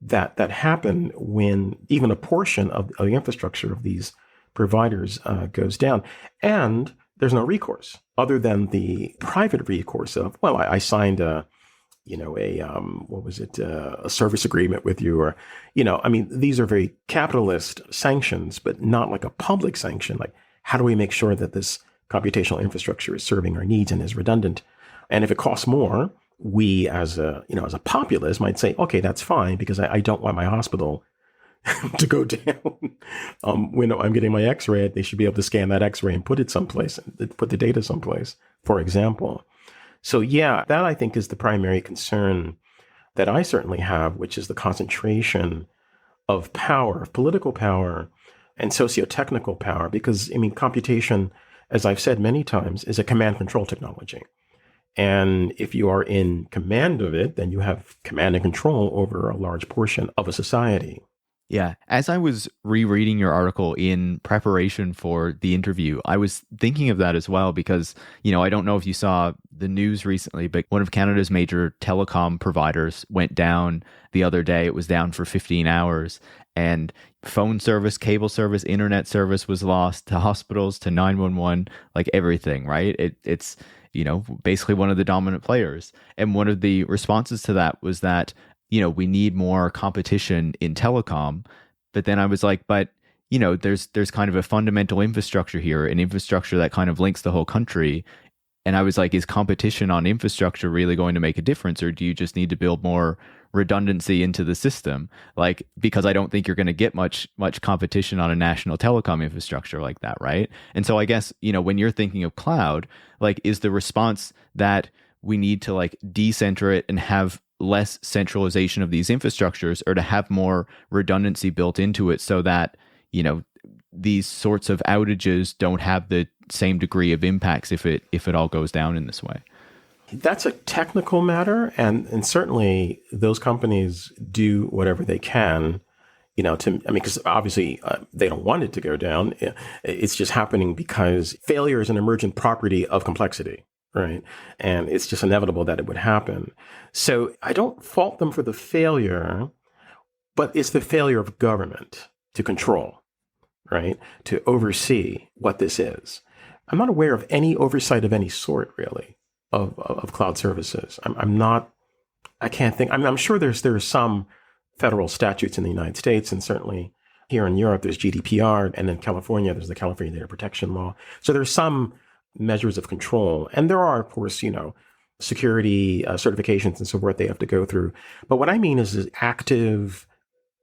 that happen when even a portion of the infrastructure of these providers goes down. And there's no recourse other than the private recourse of, well, I signed a service agreement with you, or, these are very capitalist sanctions, but not like a public sanction. Like, how do we make sure that this computational infrastructure is serving our needs and is redundant? And if it costs more, we as a populace might say, okay, that's fine, because I don't want my hospital to go down. When I'm getting my x-ray, they should be able to scan that x-ray and put it someplace, put the data someplace, for example. So yeah, that I think is the primary concern that I certainly have, which is the concentration of power, of political power and socio-technical power, because computation, as I've said many times, is a command control technology. And if you are in command of it, then you have command and control over a large portion of a society. Yeah. As I was rereading your article in preparation for the interview, I was thinking of that as well, because, I don't know if you saw the news recently, but one of Canada's major telecom providers went down the other day. It was down for 15 hours, and phone service, cable service, internet service was lost to hospitals, to 911, like everything, right? It's basically one of the dominant players. And one of the responses to that was that, we need more competition in telecom. But then I was like, but, there's kind of a fundamental infrastructure here, an infrastructure that kind of links the whole country. And I was like, is competition on infrastructure really going to make a difference? Or do you just need to build more redundancy into the system? Like, because I don't think you're going to get much competition on a national telecom infrastructure like that, right? And so I guess, when you're thinking of cloud, like, is the response that we need to like decenter it and have less centralization of these infrastructures, or to have more redundancy built into it so that, these sorts of outages don't have the same degree of impacts if it all goes down in this way? That's a technical matter, and certainly those companies do whatever they can, because obviously they don't want it to go down. It's just happening because failure is an emergent property of complexity, right? And it's just inevitable that it would happen. So I don't fault them for the failure, but it's the failure of government. to control, right? To oversee what this is. I'm not aware of any oversight of any sort, really, of cloud services. I can't think. I'm sure there's some federal statutes in the United States, and certainly here in Europe, there's GDPR, and in California, there's the California Data Protection Law. So there's some measures of control, and there are, of course, security certifications and so forth they have to go through. But what I mean is active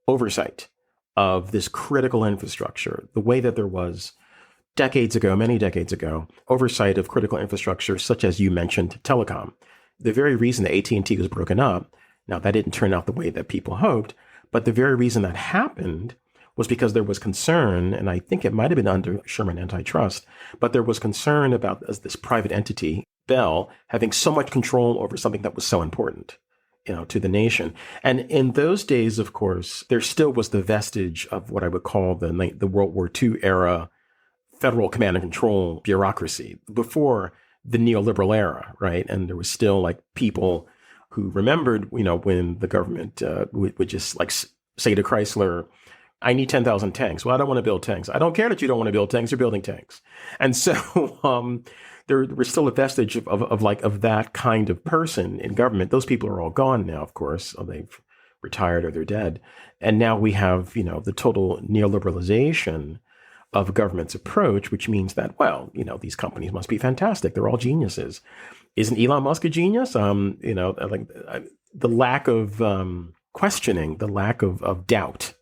oversight of this critical infrastructure, the way that there was decades ago, many decades ago, oversight of critical infrastructure, such as you mentioned, telecom. The very reason that AT&T was broken up, now that didn't turn out the way that people hoped, but the very reason that happened was because there was concern, and I think it might have been under Sherman antitrust, but there was concern about this private entity, Bell, having so much control over something that was so important, to the nation. And in those days, of course, there still was the vestige of what I would call the World War II era federal command and control bureaucracy before the neoliberal era, right? And there was still like people who remembered, when the government would just like say to Chrysler, I need 10,000 tanks. Well, I don't want to build tanks. I don't care that you don't want to build tanks. You're building tanks. And so there was still a vestige of that kind of person in government. Those people are all gone now, of course. They've retired or they're dead. And now we have, the total neoliberalization of government's approach, which means that, these companies must be fantastic. They're all geniuses. Isn't Elon Musk a genius? The lack of questioning, the lack of doubt,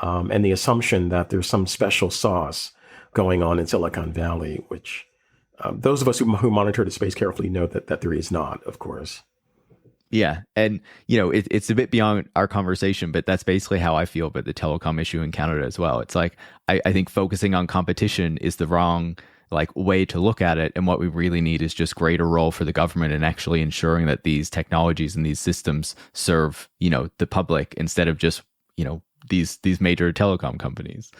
and the assumption that there's some special sauce going on in Silicon Valley, which those of us who monitor the space carefully know that there is not, of course. Yeah. And, it's a bit beyond our conversation, but that's basically how I feel about the telecom issue in Canada as well. It's like, I think focusing on competition is the wrong way to look at it. And what we really need is just greater role for the government and actually ensuring that these technologies and these systems serve, the public instead of just, these major telecom companies.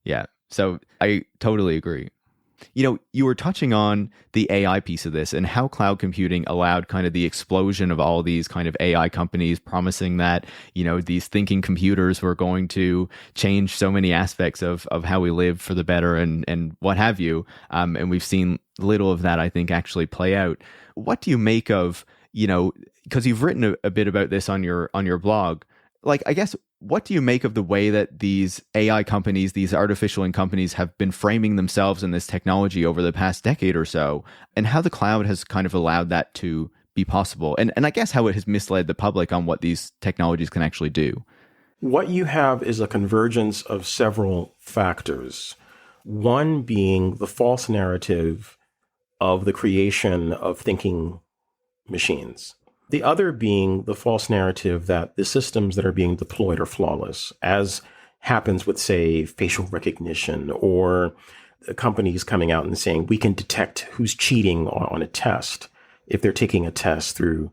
Yeah. So I totally agree. You were touching on the AI piece of this and how cloud computing allowed kind of the explosion of all these kind of AI companies promising that, these thinking computers were going to change so many aspects of how we live for the better and what have you. And we've seen little of that, I think, actually play out. What do you make of, because you've written a bit about this on your blog, I guess, what do you make of the way that these AI companies, these artificial companies have been framing themselves in this technology over the past decade or so, and how the cloud has kind of allowed that to be possible? And I guess how it has misled the public on what these technologies can actually do. What you have is a convergence of several factors. One being the false narrative of the creation of thinking machines. The other being the false narrative that the systems that are being deployed are flawless, as happens with, say, facial recognition or companies coming out and saying we can detect who's cheating on a test if they're taking a test through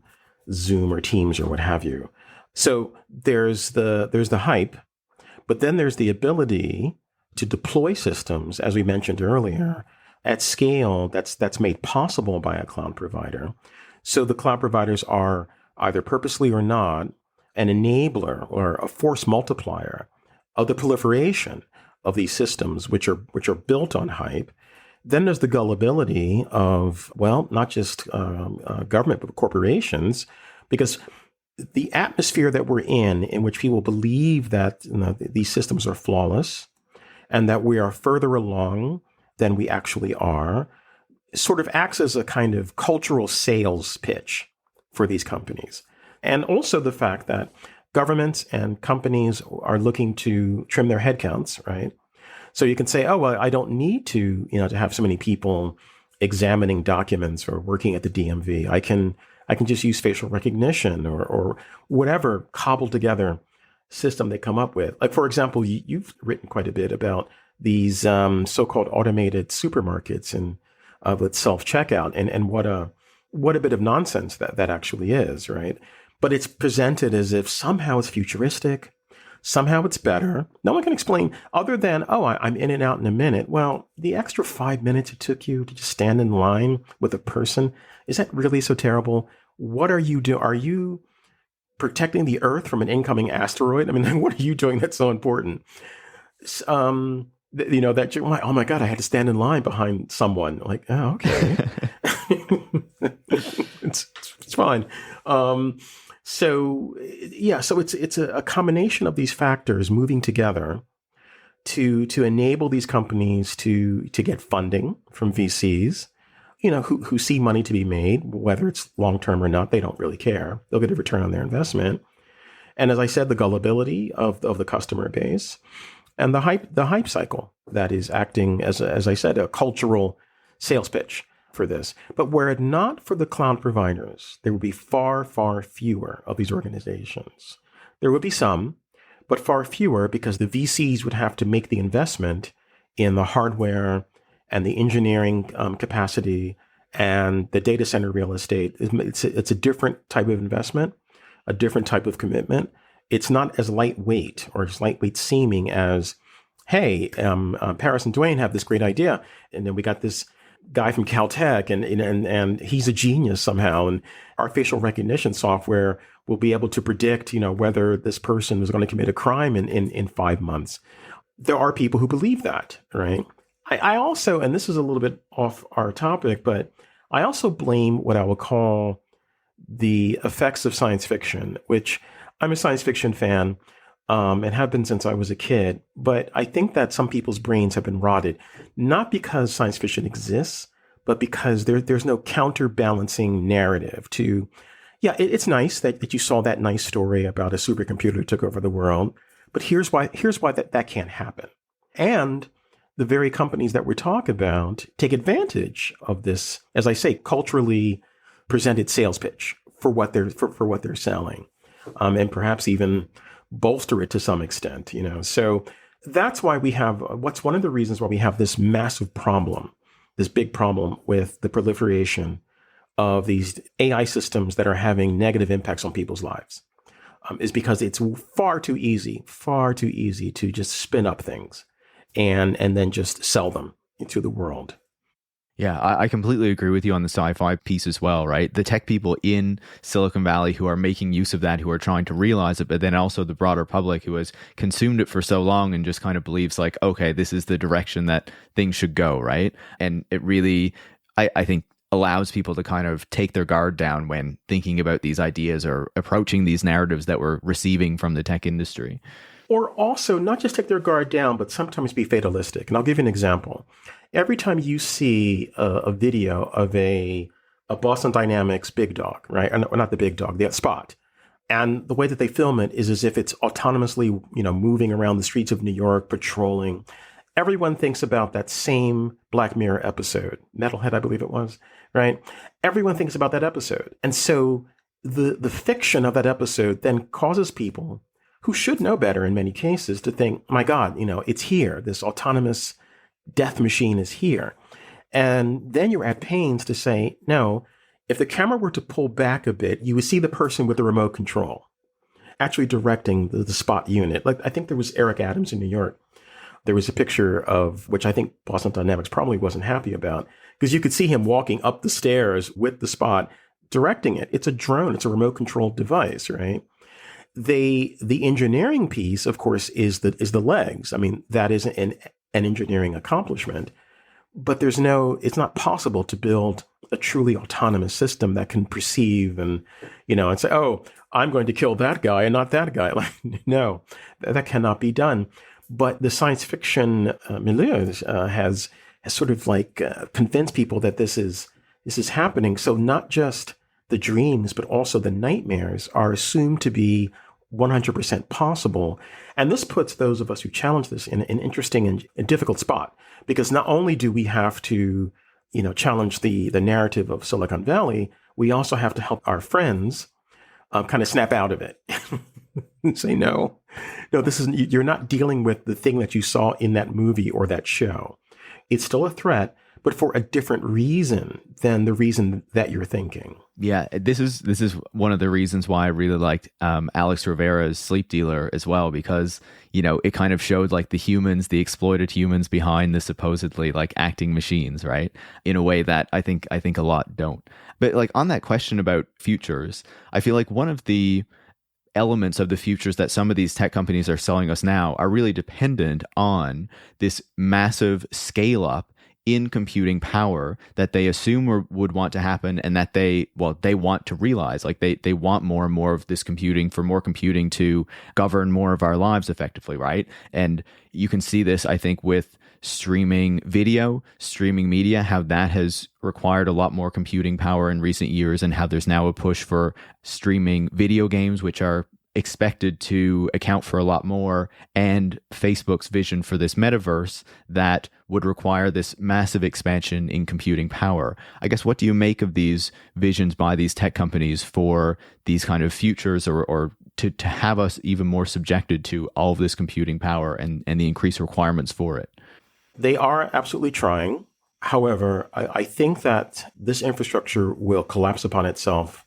Zoom or Teams or what have you. So there's the hype, but then there's the ability to deploy systems, as we mentioned earlier, at scale that's made possible by a cloud provider. So the cloud providers are either purposely or not an enabler or a force multiplier of the proliferation of these systems, which are built on hype. Then there's the gullibility of, not just government, but corporations, because the atmosphere that we're in which people believe that these systems are flawless and that we are further along than we actually are, sort of acts as a kind of cultural sales pitch for these companies. And also the fact that governments and companies are looking to trim their headcounts, right? So you can say, I don't need to have so many people examining documents or working at the DMV. I can just use facial recognition or whatever cobbled together system they come up with. Like, for example, you've written quite a bit about these so-called automated supermarkets and with self-checkout and what a bit of nonsense that actually is, right? But it's presented as if somehow it's futuristic, somehow it's better. No one can explain other than, I'm in and out in a minute. Well, the extra 5 minutes it took you to just stand in line with a person, is that really so terrible? What are you doing? Are you protecting the Earth from an incoming asteroid? I mean, what are you doing that's so important? That you're like, oh my God, I had to stand in line behind someone. Like, oh, okay. it's fine. So it's a combination of these factors moving together to enable these companies to get funding from VCs, who see money to be made, whether it's long term or not. They don't really care. They'll get a return on their investment. And as I said, the gullibility of the customer base, and the hype cycle that is acting as I said, a cultural sales pitch for this. But were it not for the cloud providers, there would be far, far fewer of these organizations. There would be some, but far fewer, because the VCs would have to make the investment in the hardware and the engineering capacity and the data center real estate. It's a different type of investment, a different type of commitment. It's not as lightweight or as lightweight seeming as, hey, Paris and Dwayne have this great idea, and then we got this guy from Caltech, and he's a genius somehow, and our facial recognition software will be able to predict, whether this person is going to commit a crime in 5 months. There are people who believe that, right? I also, and this is a little bit off our topic, but I also blame what I will call the effects of science fiction, which I'm a science fiction fan, and have been since I was a kid. But I think that some people's brains have been rotted, not because science fiction exists, but because there's no counterbalancing narrative to, it's nice that you saw that nice story about a supercomputer that took over the world, but here's why that can't happen. And the very companies that we talk about take advantage of this, as I say, culturally presented sales pitch for what they're selling, and perhaps even bolster it to some extent. So that's why what's one of the reasons why we have this massive problem, this big problem with the proliferation of these AI systems that are having negative impacts on people's lives, is because it's far too easy to just spin up things and then just sell them into the world. Yeah, I completely agree with you on the sci-fi piece as well, right? The tech people in Silicon Valley who are making use of that, who are trying to realize it, but then also the broader public who has consumed it for so long and just kind of believes like, okay, this is the direction that things should go, right? And it really, I think, allows people to kind of take their guard down when thinking about these ideas or approaching these narratives that we're receiving from the tech industry. Or also not just take their guard down, but sometimes be fatalistic. And I'll give you an example. Every time you see a video of a Boston Dynamics big dog, right? Or not the big dog, the Spot. And the way that they film it is as if it's autonomously, moving around the streets of New York, patrolling. Everyone thinks about that same Black Mirror episode, Metalhead, I believe it was, right? Everyone thinks about that episode. And so the fiction of that episode then causes people who should know better in many cases to think, my God, it's here. This autonomous death machine is here. And then you're at pains to say, no, if the camera were to pull back a bit, you would see the person with the remote control actually directing the Spot unit. Like, I think there was Eric Adams in New York. There was a picture of, which I think Boston Dynamics probably wasn't happy about, because you could see him walking up the stairs with the Spot directing it. It's a drone. It's a remote controlled device, right? The engineering piece, of course, is the legs. I mean, that is an engineering accomplishment, but it's not possible to build a truly autonomous system that can perceive and say, oh, I'm going to kill that guy and not that guy. Like, no, that cannot be done. But the science fiction milieu has sort of like convinced people that this is happening. So not just the dreams, but also the nightmares are assumed to be 100% possible. And this puts those of us who challenge this in an interesting and difficult spot, because not only do we have to, challenge the narrative of Silicon Valley, we also have to help our friends kind of snap out of it and say, no, you're not dealing with the thing that you saw in that movie or that show. It's still a threat, but for a different reason than the reason that you're thinking. Yeah, this is one of the reasons why I really liked Alex Rivera's Sleep Dealer as well, because it kind of showed like the exploited humans behind the supposedly like acting machines, right? In a way that I think a lot don't. But like on that question about futures, I feel like one of the elements of the futures that some of these tech companies are selling us now are really dependent on this massive scale up in computing power that they assume or would want to happen, and that they want to realize. Like they want more and more of this computing, for more computing to govern more of our lives effectively, right? And you can see this, I think, with streaming video, streaming media, how that has required a lot more computing power in recent years, and how there's now a push for streaming video games, which are expected to account for a lot more, and Facebook's vision for this metaverse that would require this massive expansion in computing power. I guess, what do you make of these visions by these tech companies for these kind of futures, or to have us even more subjected to all of this computing power and the increased requirements for it? They are absolutely trying. However, I think that this infrastructure will collapse upon itself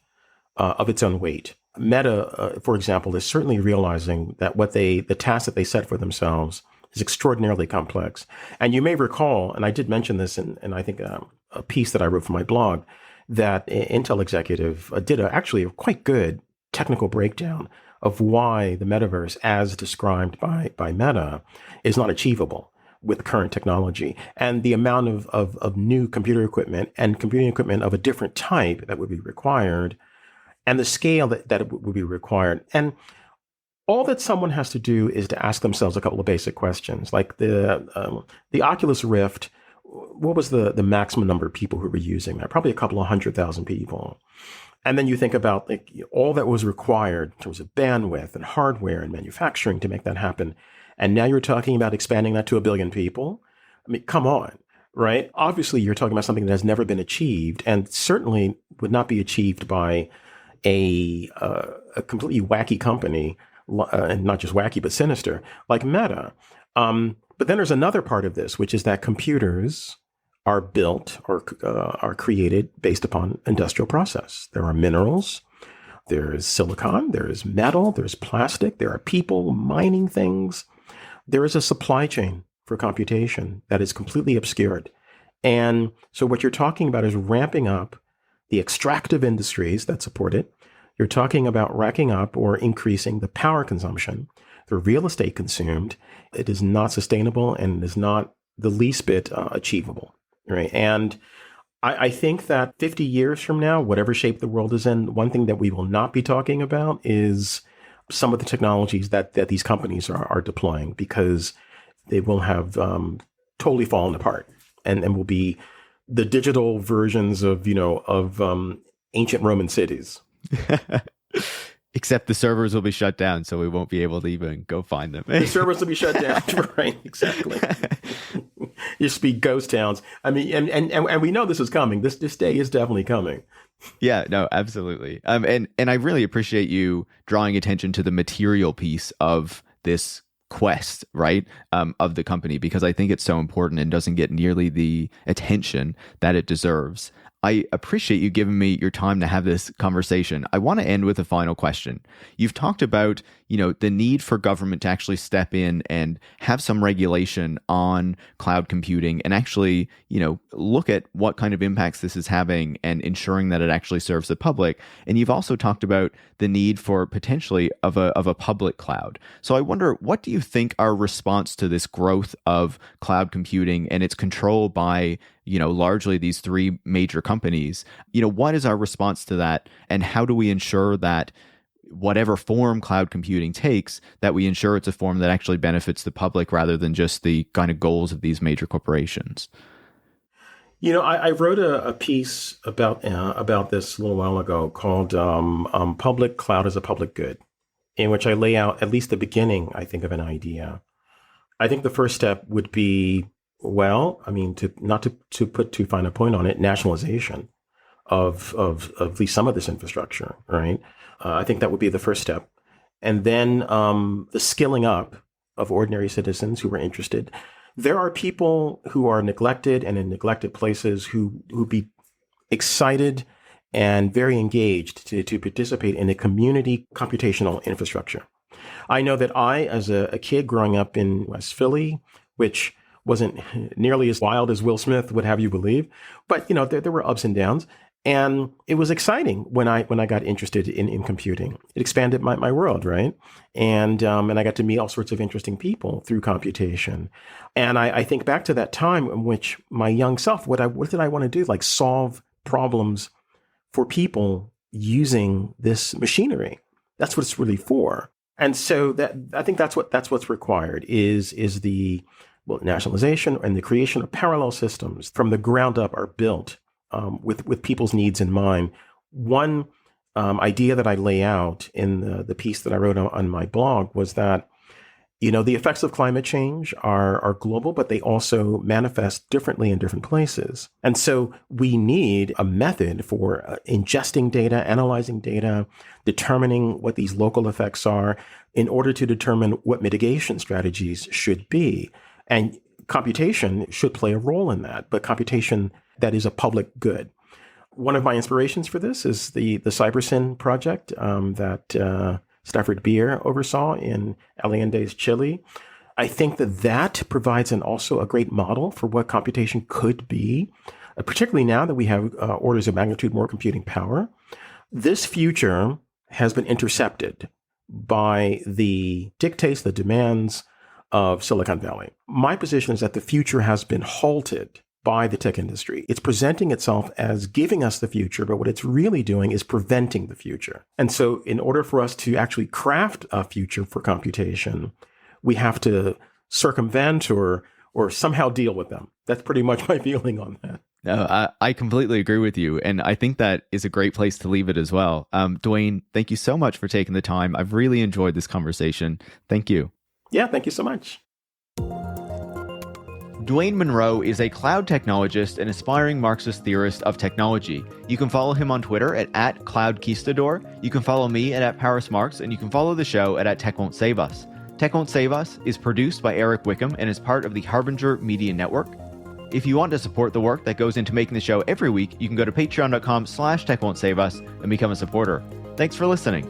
of its own weight. Meta, for example, is certainly realizing that the task that they set for themselves is extraordinarily complex. And you may recall, and I did mention this in I think a piece that I wrote for my blog, that Intel executive did actually a quite good technical breakdown of why the metaverse, as described by Meta, is not achievable with current technology, and the amount of new computer equipment and computing equipment of a different type that would be required, and the scale that would be required. And all that someone has to do is to ask themselves a couple of basic questions, like the Oculus Rift. What was the maximum number of people who were using that? Probably a couple of 100,000 people. And then you think about all that was required in terms of bandwidth and hardware and manufacturing to make that happen. And now you're talking about expanding that to 1 billion people. I mean, come on, right? Obviously, you're talking about something that has never been achieved, and certainly would not be achieved by a completely wacky company, and not just wacky, but sinister, like Meta. But then there's another part of this, which is that computers are built or are created based upon industrial process. There are minerals, there's silicon, there's metal, there's plastic, there are people mining things. There is a supply chain for computation that is completely obscured. And so what you're talking about is ramping up the extractive industries that support it. You're talking about racking up or increasing the power consumption, the real estate consumed. It is not sustainable, and it is not the least bit achievable, right? And I think that 50 years from now, whatever shape the world is in, one thing that we will not be talking about is some of the technologies that these companies are deploying, because they will have totally fallen apart and will be the digital versions of ancient Roman cities. Except the servers will be shut down, so we won't be able to even go find them. The servers will be shut down, right? Exactly. Used to be ghost towns. I mean, and we know this is coming. This day is definitely coming. Yeah, no, absolutely. And I really appreciate you drawing attention to the material piece of this quest, right, of the company, because I think it's so important and doesn't get nearly the attention that it deserves. I appreciate you giving me your time to have this conversation. I want to end with a final question. You've talked about, the need for government to actually step in and have some regulation on cloud computing and actually, look at what kind of impacts this is having and ensuring that it actually serves the public. And you've also talked about the need for potentially of a public cloud. So I wonder, what do you think our response to this growth of cloud computing and its control by largely these three major companies, what is our response to that? And how do we ensure that whatever form cloud computing takes, that we ensure it's a form that actually benefits the public rather than just the kind of goals of these major corporations? I wrote a piece about this a little while ago called Public Cloud as a Public Good, in which I lay out at least the beginning, I think, of an idea. I think the first step would be, to put too fine a point on it, nationalization of at least some of this infrastructure, right? I think that would be the first step. And then the skilling up of ordinary citizens who are interested. There are people who are neglected and in neglected places who be excited and very engaged to participate in a community computational infrastructure. I know that I, as a kid growing up in West Philly, which wasn't nearly as wild as Will Smith would have you believe, but there were ups and downs. And it was exciting when I got interested in computing. It expanded my world, right? And I got to meet all sorts of interesting people through computation. And I think back to that time in which my young self, what did I want to do? Like solve problems for people using this machinery. That's what it's really for. And so I think that's what's required is the nationalization and the creation of parallel systems from the ground up are built with people's needs in mind. One idea that I lay out in the piece that I wrote on my blog was that, the effects of climate change are global, but they also manifest differently in different places. And so we need a method for ingesting data, analyzing data, determining what these local effects are in order to determine what mitigation strategies should be. And computation should play a role in that, but computation that is a public good. One of my inspirations for this is the CyberSyn project that Stafford Beer oversaw in Allende's, Chile. I think that provides also a great model for what computation could be, particularly now that we have orders of magnitude more computing power. This future has been intercepted by the dictates, the demands of Silicon Valley. My position is that the future has been halted by the tech industry. It's presenting itself as giving us the future, but what it's really doing is preventing the future. And so in order for us to actually craft a future for computation, we have to circumvent or somehow deal with them. That's pretty much my feeling on that. No, I completely agree with you. And I think that is a great place to leave it as well. Dwayne, thank you so much for taking the time. I've really enjoyed this conversation. Thank you. Yeah, thank you so much. Dwayne Monroe is a cloud technologist and aspiring Marxist theorist of technology. You can follow him on Twitter at @CloudKeistador. You can follow me at @ParisMarx, and you can follow the show at @Tech Won't Save Us. Tech Won't Save Us is produced by Eric Wickham and is part of the Harbinger Media Network. If you want to support the work that goes into making the show every week, you can go to patreon.com/TechWon'tSaveUs and become a supporter. Thanks for listening.